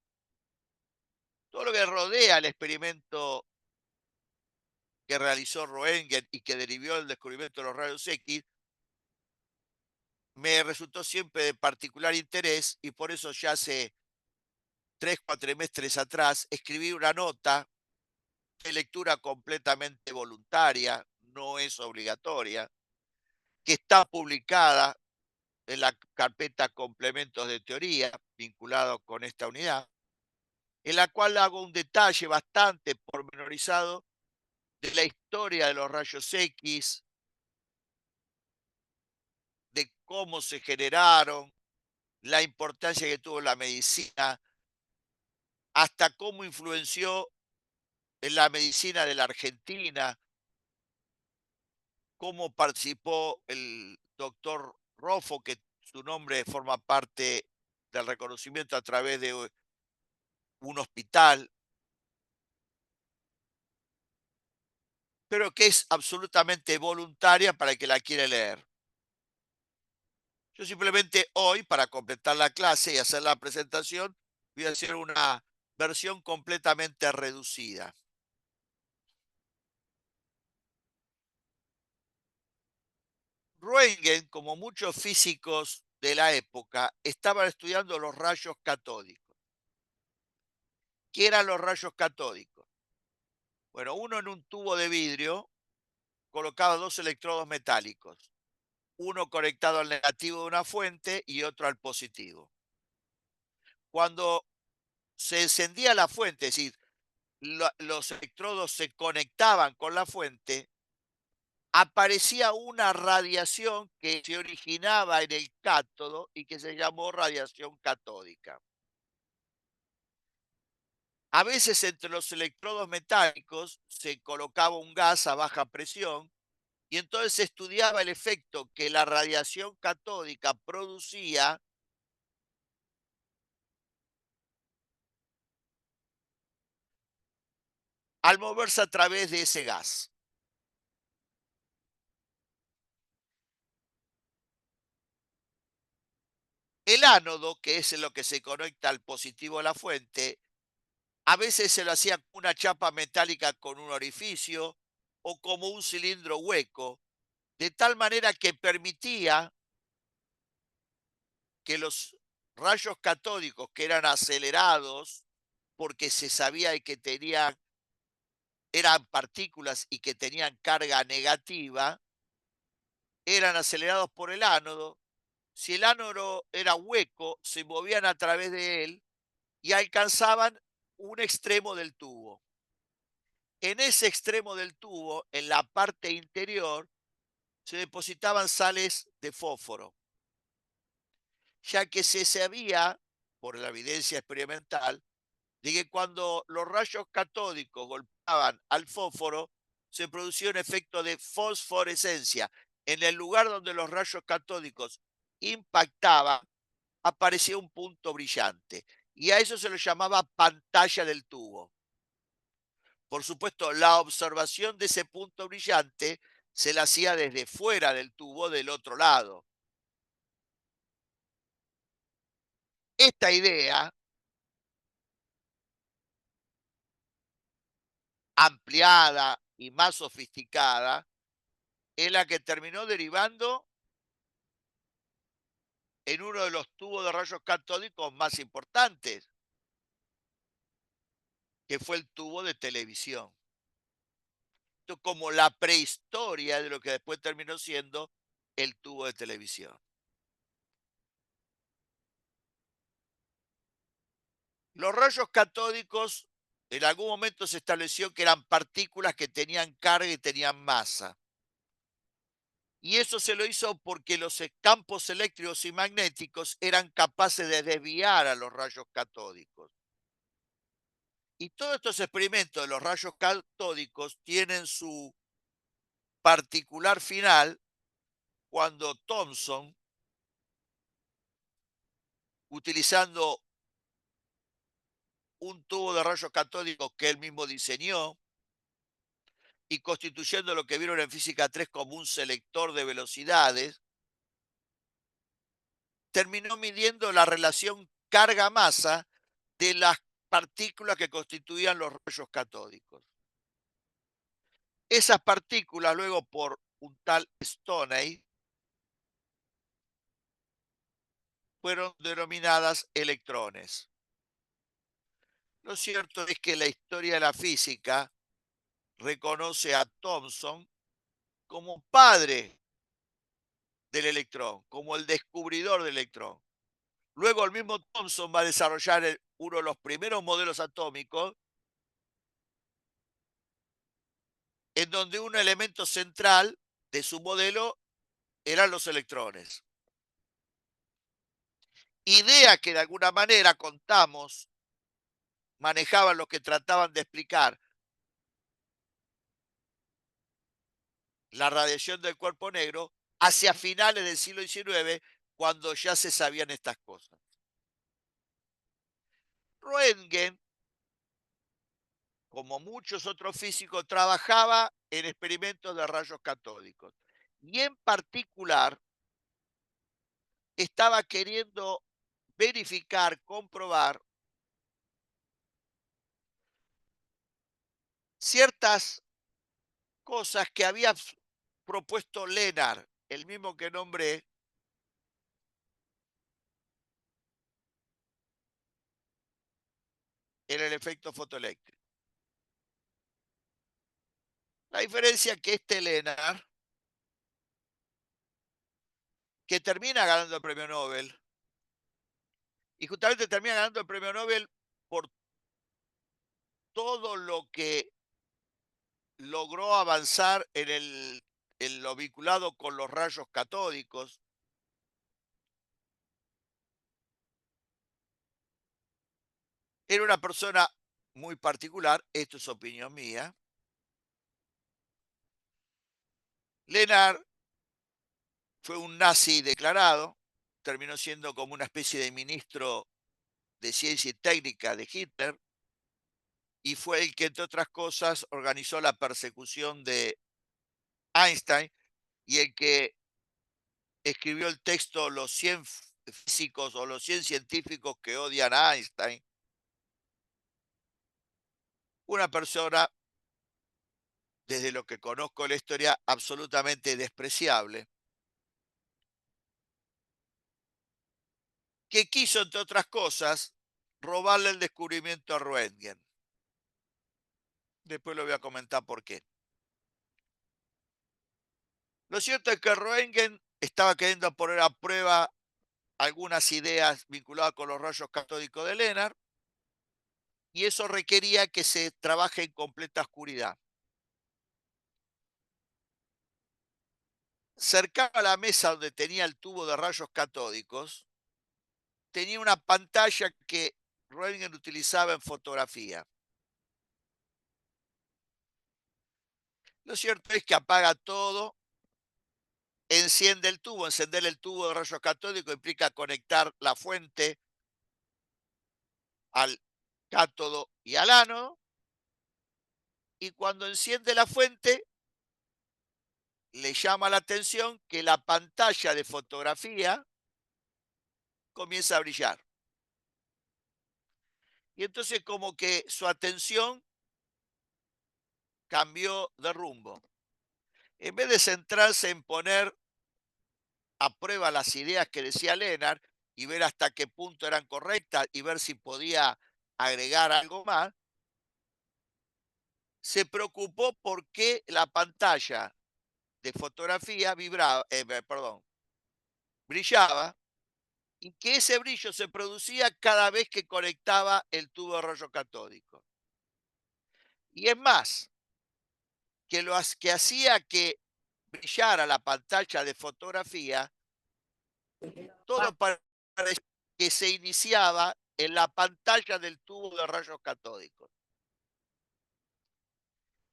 Todo lo que rodea el experimento que realizó Röntgen y que derivó el descubrimiento de los rayos X me resultó siempre de particular interés y por eso ya hace 3 4 meses atrás escribí una nota de lectura completamente voluntaria, no es obligatoria, que está publicada en la carpeta Complementos de Teoría, vinculado con esta unidad, en la cual hago un detalle bastante pormenorizado de la historia de los rayos X, de cómo se generaron, la importancia que tuvo en la medicina, hasta cómo influenció en la medicina de la Argentina, cómo participó el doctor Rofo, que su nombre forma parte del reconocimiento a través de un hospital, pero que es absolutamente voluntaria para el que la quiere leer. Yo simplemente hoy, para completar la clase y hacer la presentación, voy a hacer una versión completamente reducida. Röntgen, como muchos físicos de la época, estaban estudiando los rayos catódicos. ¿Qué eran los rayos catódicos? Bueno, uno en un tubo de vidrio colocaba dos electrodos metálicos, uno conectado al negativo de una fuente y otro al positivo. Cuando se encendía la fuente, es decir, los electrodos se conectaban con la fuente, aparecía una radiación que se originaba en el cátodo y que se llamó radiación catódica. A veces entre los electrodos metálicos se colocaba un gas a baja presión y entonces se estudiaba el efecto que la radiación catódica producía al moverse a través de ese gas. El ánodo, que es en lo que se conecta al positivo de la fuente, a veces se lo hacía con una chapa metálica con un orificio o como un cilindro hueco, de tal manera que permitía que los rayos catódicos, que eran acelerados porque se sabía que eran partículas y que tenían carga negativa, eran acelerados por el ánodo. Si el ánodo era hueco, se movían a través de él y alcanzaban un extremo del tubo. En ese extremo del tubo, en la parte interior, se depositaban sales de fósforo, ya que se sabía, por la evidencia experimental, de que cuando los rayos catódicos golpeaban al fósforo, se producía un efecto de fosforescencia. En el lugar donde los rayos catódicos impactaban, aparecía un punto brillante. Y a eso se lo llamaba pantalla del tubo. Por supuesto, la observación de ese punto brillante se la hacía desde fuera del tubo del otro lado. Esta idea, ampliada y más sofisticada, es la que terminó derivando en uno de los tubos de rayos catódicos más importantes, que fue el tubo de televisión. Esto como la prehistoria de lo que después terminó siendo el tubo de televisión. Los rayos catódicos, en algún momento se estableció que eran partículas que tenían carga y tenían masa. Y eso se lo hizo porque los campos eléctricos y magnéticos eran capaces de desviar a los rayos catódicos. Y todos estos experimentos de los rayos catódicos tienen su particular final cuando Thomson, utilizando un tubo de rayos catódicos que él mismo diseñó y constituyendo lo que vieron en física 3 como un selector de velocidades, terminó midiendo la relación carga-masa de las partículas que constituían los rayos catódicos. Esas partículas, luego por un tal Stoney, fueron denominadas electrones. Lo cierto es que la historia de la física reconoce a Thomson como padre del electrón, como el descubridor del electrón. Luego el mismo Thomson va a desarrollar uno de los primeros modelos atómicos en donde un elemento central de su modelo eran los electrones. Idea que de alguna manera contamos manejaban los que trataban de explicar la radiación del cuerpo negro hacia finales del siglo XIX, cuando ya se sabían estas cosas. Röntgen, como muchos otros físicos, trabajaba en experimentos de rayos catódicos. Y en particular, estaba queriendo verificar, comprobar ciertas cosas que había propuesto Lennart, el mismo que nombré, en el efecto fotoeléctrico. La diferencia es que este Lennart, que termina ganando el premio Nobel, y justamente termina ganando el premio Nobel por todo lo que logró avanzar en lo vinculado con los rayos catódicos. Era una persona muy particular, esto es opinión mía. Lennart fue un nazi declarado, terminó siendo como una especie de ministro de ciencia y técnica de Hitler, y fue el que, entre otras cosas, organizó la persecución de Einstein y el que escribió el texto Los 100 físicos o los 100 científicos que odian a Einstein. Una persona, desde lo que conozco la historia, absolutamente despreciable, que quiso, entre otras cosas, robarle el descubrimiento a Röntgen. Después lo voy a comentar por qué. Lo cierto es que Röntgen estaba queriendo poner a prueba algunas ideas vinculadas con los rayos catódicos de Lennart, y eso requería que se trabaje en completa oscuridad. Cercano a la mesa donde tenía el tubo de rayos catódicos, tenía una pantalla que Röntgen utilizaba en fotografía. Lo cierto es que apaga todo, enciende el tubo. Encender el tubo de rayos catódicos implica conectar la fuente al cátodo y al ánodo, y cuando enciende la fuente, le llama la atención que la pantalla de fotografía comienza a brillar. Y entonces como que su atención cambió de rumbo. En vez de centrarse en poner a prueba las ideas que decía Lennart y ver hasta qué punto eran correctas y ver si podía agregar algo más, se preocupó por qué la pantalla de fotografía brillaba, y que ese brillo se producía cada vez que conectaba el tubo de rayos catódicos. Y es más, que hacía que brillara la pantalla de fotografía, todo parecía que se iniciaba en la pantalla del tubo de rayos catódicos.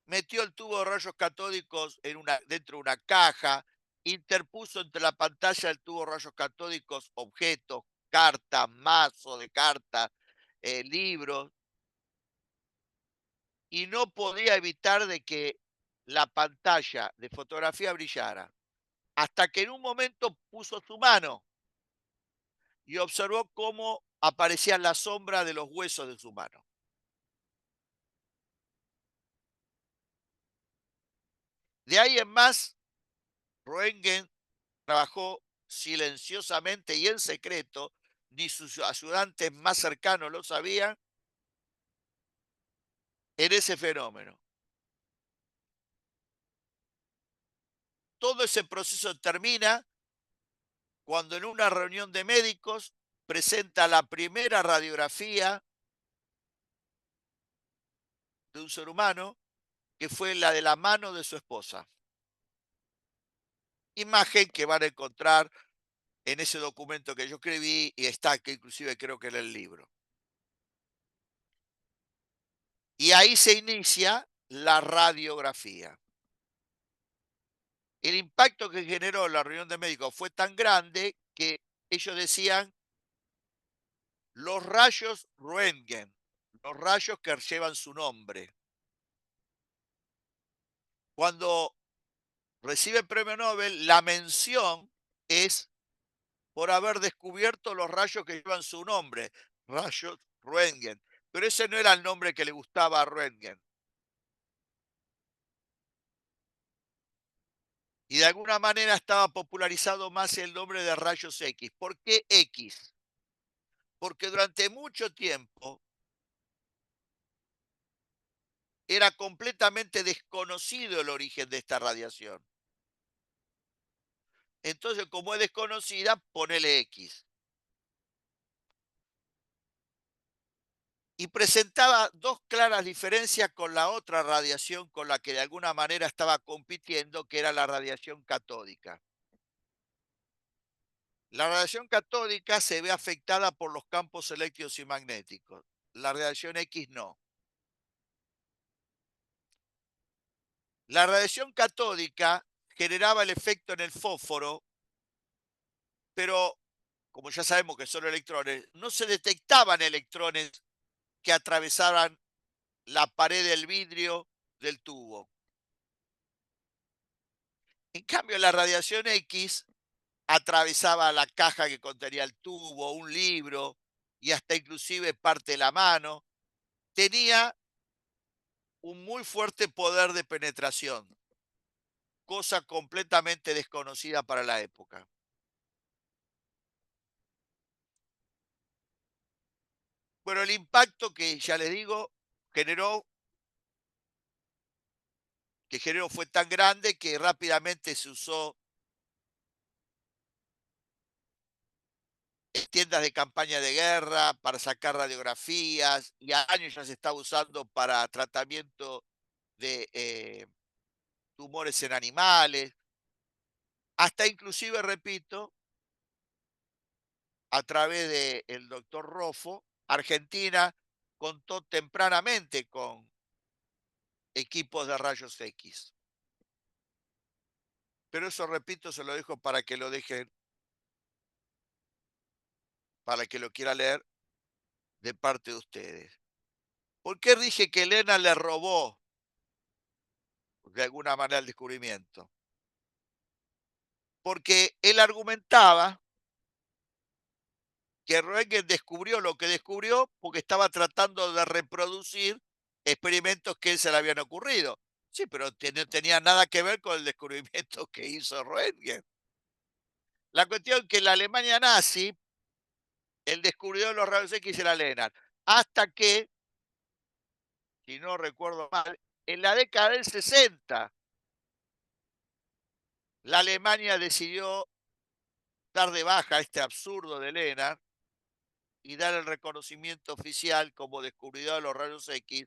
Metió el tubo de rayos catódicos dentro de una caja, interpuso entre la pantalla del tubo de rayos catódicos objetos, cartas, mazo de cartas, libros, y no podía evitar de que la pantalla de fotografía brillara, hasta que en un momento puso su mano y observó cómo aparecía la sombra de los huesos de su mano. De ahí en más, Röntgen trabajó silenciosamente y en secreto, ni sus ayudantes más cercanos lo sabían, en ese fenómeno. Todo ese proceso termina cuando en una reunión de médicos presenta la primera radiografía de un ser humano, que fue la de la mano de su esposa. Imagen que van a encontrar en ese documento que yo escribí y está, que inclusive creo que en el libro. Y ahí se inicia la radiografía. El impacto que generó la reunión de médicos fue tan grande que ellos decían los rayos Röntgen, los rayos que llevan su nombre. Cuando recibe el premio Nobel, la mención es por haber descubierto los rayos que llevan su nombre, rayos Röntgen. Pero ese no era el nombre que le gustaba a Röntgen. Y de alguna manera estaba popularizado más el nombre de rayos X. ¿Por qué X? Porque durante mucho tiempo era completamente desconocido el origen de esta radiación. Entonces, como es desconocida, ponele X. Y presentaba dos claras diferencias con la otra radiación con la que de alguna manera estaba compitiendo, que era la radiación catódica. La radiación catódica se ve afectada por los campos eléctricos y magnéticos. La radiación X no. La radiación catódica generaba el efecto en el fósforo, pero como ya sabemos que son electrones, no se detectaban electrones que atravesaran la pared del vidrio del tubo. En cambio, la radiación X atravesaba la caja que contenía el tubo, un libro y hasta inclusive parte de la mano. Tenía un muy fuerte poder de penetración, cosa completamente desconocida para la época. Bueno, el impacto que ya les digo generó, fue tan grande que rápidamente se usó en tiendas de campaña de guerra para sacar radiografías y a años ya se está usando para tratamiento de tumores en animales, hasta inclusive, repito, a través del doctor Rofo, Argentina contó tempranamente con equipos de rayos X. Pero eso, repito, se lo dejo para que lo dejen, para que lo quiera leer de parte de ustedes. ¿Por qué dije que Elena le robó de alguna manera el descubrimiento? Porque él argumentaba que Röntgen descubrió lo que descubrió porque estaba tratando de reproducir experimentos que él se le habían ocurrido. Sí, pero no tenía nada que ver con el descubrimiento que hizo Röntgen. La cuestión es que en la Alemania nazi, el descubridor de los rayos X era Lennart. Hasta que, si no recuerdo mal, en la década del 60, la Alemania decidió dar de baja este absurdo de Lennart y dar el reconocimiento oficial como descubridor de los rayos X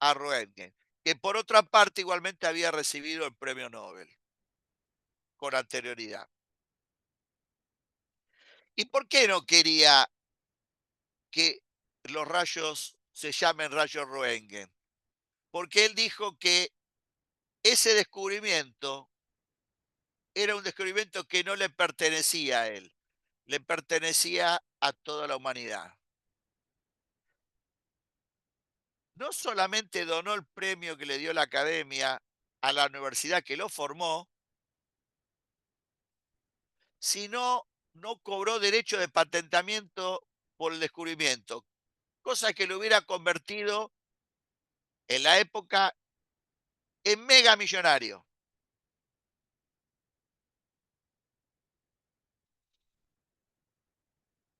a Röntgen, que por otra parte igualmente había recibido el premio Nobel con anterioridad. ¿Y por qué no quería que los rayos se llamen rayos Röntgen? Porque él dijo que ese descubrimiento era un descubrimiento que no le pertenecía a él, le pertenecía a toda la humanidad. No solamente donó el premio que le dio la academia a la universidad que lo formó, sino no cobró derecho de patentamiento por el descubrimiento, cosa que lo hubiera convertido en la época en mega millonario.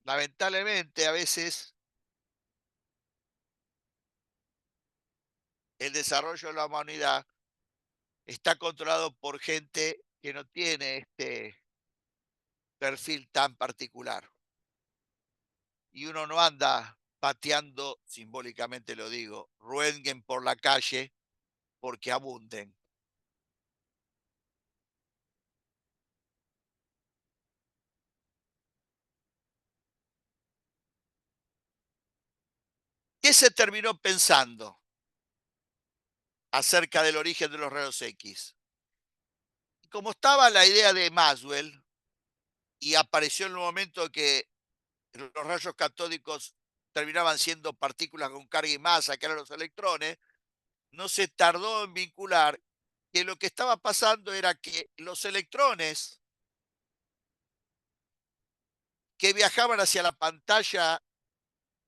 Lamentablemente, a veces el desarrollo de la humanidad está controlado por gente que no tiene este perfil tan particular. Y uno no anda pateando, simbólicamente lo digo, Röntgen por la calle porque abunden. ¿Qué se terminó pensando acerca del origen de los rayos X? Como estaba la idea de Maxwell y apareció en el momento que los rayos catódicos terminaban siendo partículas con carga y masa, que eran los electrones, no se tardó en vincular que lo que estaba pasando era que los electrones que viajaban hacia la pantalla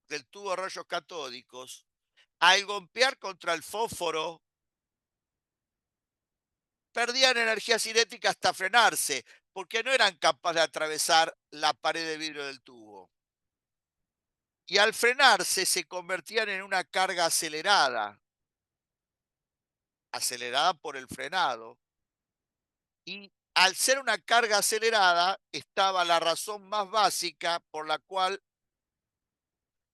del tubo de rayos catódicos, al golpear contra el fósforo, perdían energía cinética hasta frenarse, porque no eran capaces de atravesar la pared de vidrio del tubo. Y al frenarse se convertían en una carga acelerada, acelerada por el frenado. Y al ser una carga acelerada, estaba la razón más básica por la cual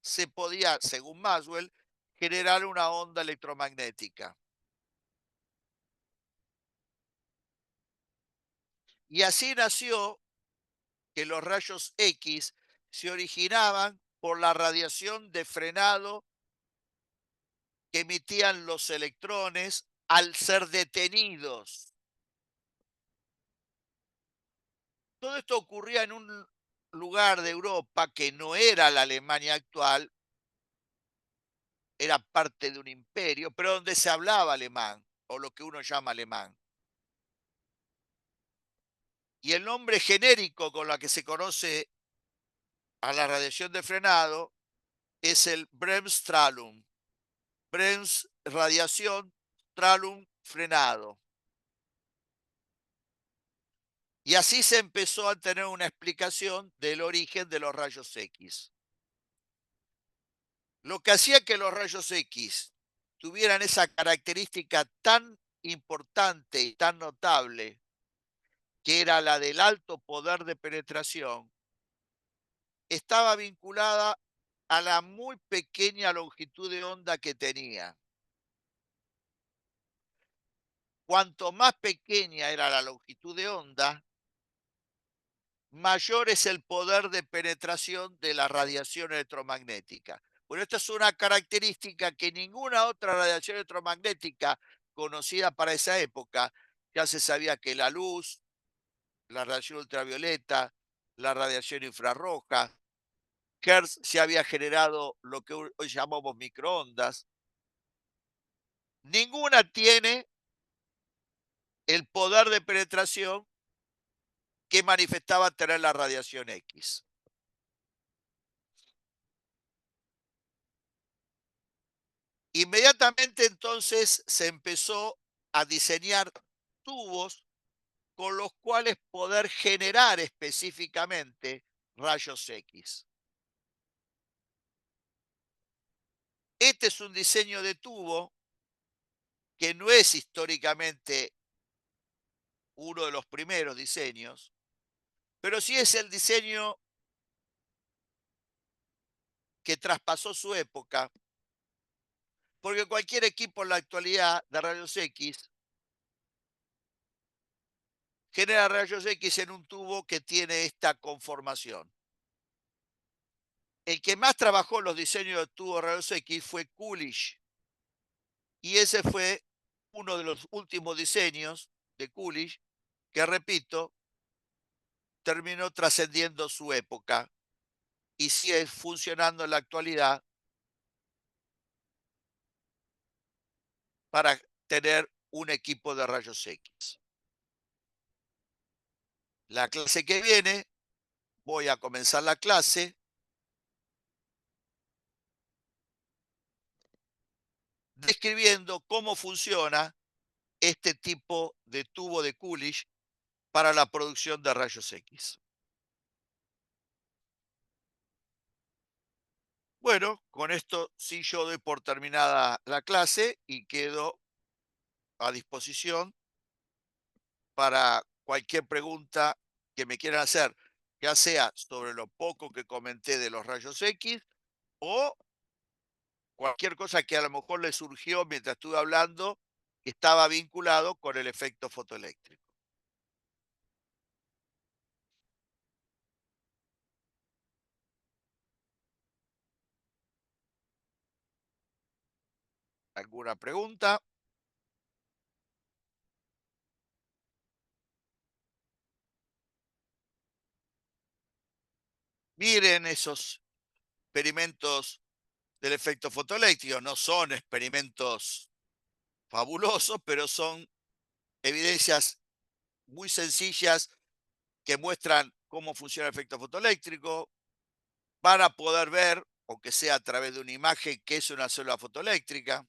se podía, según Maxwell, generar una onda electromagnética. Y así nació que los rayos X se originaban por la radiación de frenado que emitían los electrones al ser detenidos. Todo esto ocurría en un lugar de Europa que no era la Alemania actual, era parte de un imperio, pero donde se hablaba alemán, o lo que uno llama alemán. Y el nombre genérico con la que se conoce a la radiación de frenado es el Bremsstrahlung. Brems, radiación, Strahlung, frenado. Y así se empezó a tener una explicación del origen de los rayos X. Lo que hacía que los rayos X tuvieran esa característica tan importante y tan notable, que era la del alto poder de penetración, estaba vinculada a la muy pequeña longitud de onda que tenía. Cuanto más pequeña era la longitud de onda, mayor es el poder de penetración de la radiación electromagnética. Bueno, esta es una característica que ninguna otra radiación electromagnética conocida para esa época, ya se sabía que la luz, la radiación ultravioleta, la radiación infrarroja, Hertz se había generado lo que hoy llamamos microondas. Ninguna tiene el poder de penetración que manifestaba tener la radiación X. Inmediatamente entonces se empezó a diseñar tubos con los cuales poder generar específicamente rayos X. Este es un diseño de tubo que no es históricamente uno de los primeros diseños, pero sí es el diseño que traspasó su época, porque cualquier equipo en la actualidad de rayos X genera rayos X en un tubo que tiene esta conformación. El que más trabajó en los diseños de tubos de rayos X fue Coolidge, y ese fue uno de los últimos diseños de Coolidge que, repito, terminó trascendiendo su época y sigue funcionando en la actualidad para tener un equipo de rayos X. La clase que viene, voy a comenzar la clase describiendo cómo funciona este tipo de tubo de Coolidge para la producción de rayos X. Bueno, con esto sí yo doy por terminada la clase y quedo a disposición para cualquier pregunta que me quieran hacer, ya sea sobre lo poco que comenté de los rayos X o cualquier cosa que a lo mejor le surgió mientras estuve hablando que estaba vinculado con el efecto fotoeléctrico. ¿Alguna pregunta? Miren esos experimentos del efecto fotoeléctrico. No son experimentos fabulosos, pero son evidencias muy sencillas que muestran cómo funciona el efecto fotoeléctrico, van a poder ver, aunque sea a través de una imagen, qué es una célula fotoeléctrica.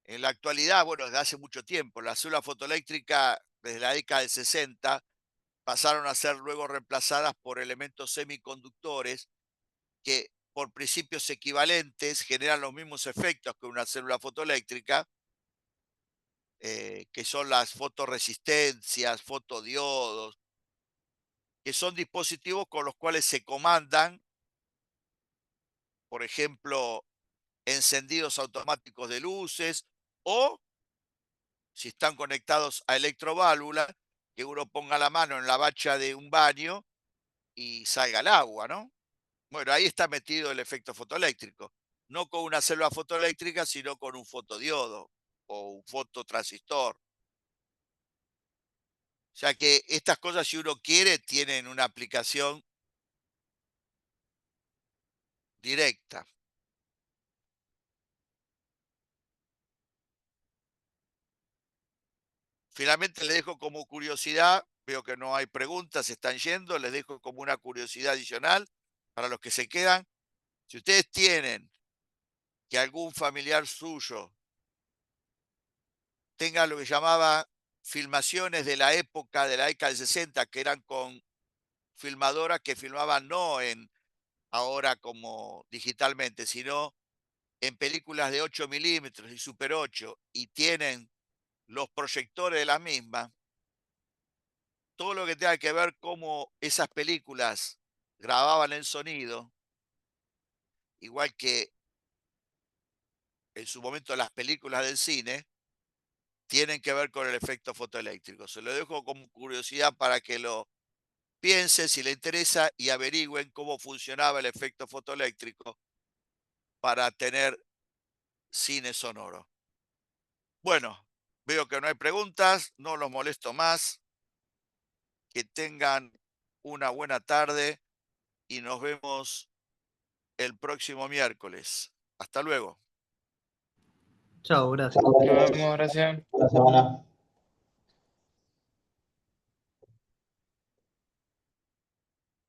En la actualidad, bueno, desde hace mucho tiempo, la célula fotoeléctrica, desde la década del 60, pasaron a ser luego reemplazadas por elementos semiconductores que por principios equivalentes generan los mismos efectos que una célula fotoeléctrica, que son las fotoresistencias, fotodiodos, que son dispositivos con los cuales se comandan, por ejemplo, encendidos automáticos de luces o si están conectados a electroválvulas, que uno ponga la mano en la bacha de un baño y salga el agua, ¿no? Bueno, ahí está metido el efecto fotoeléctrico. No con una célula fotoeléctrica, sino con un fotodiodo o un fototransistor. O sea que estas cosas, si uno quiere, tienen una aplicación directa. Finalmente les dejo como curiosidad, veo que no hay preguntas, se están yendo, les dejo como una curiosidad adicional para los que se quedan. Si ustedes tienen que algún familiar suyo tenga lo que llamaba filmaciones de la época de la década del 60, que eran con filmadoras que filmaban no en ahora como digitalmente, sino en películas de 8 milímetros y Super 8, y tienen los proyectores de la misma, todo lo que tenga que ver cómo esas películas grababan el sonido, igual que en su momento las películas del cine, tienen que ver con el efecto fotoeléctrico. Se lo dejo como curiosidad para que lo piensen si le interesa y averigüen cómo funcionaba el efecto fotoeléctrico para tener cine sonoro. Bueno, veo que no hay preguntas, no los molesto más, que tengan una buena tarde y nos vemos el próximo miércoles. Hasta luego. Chao, gracias. Nos vemos, gracias. La semana.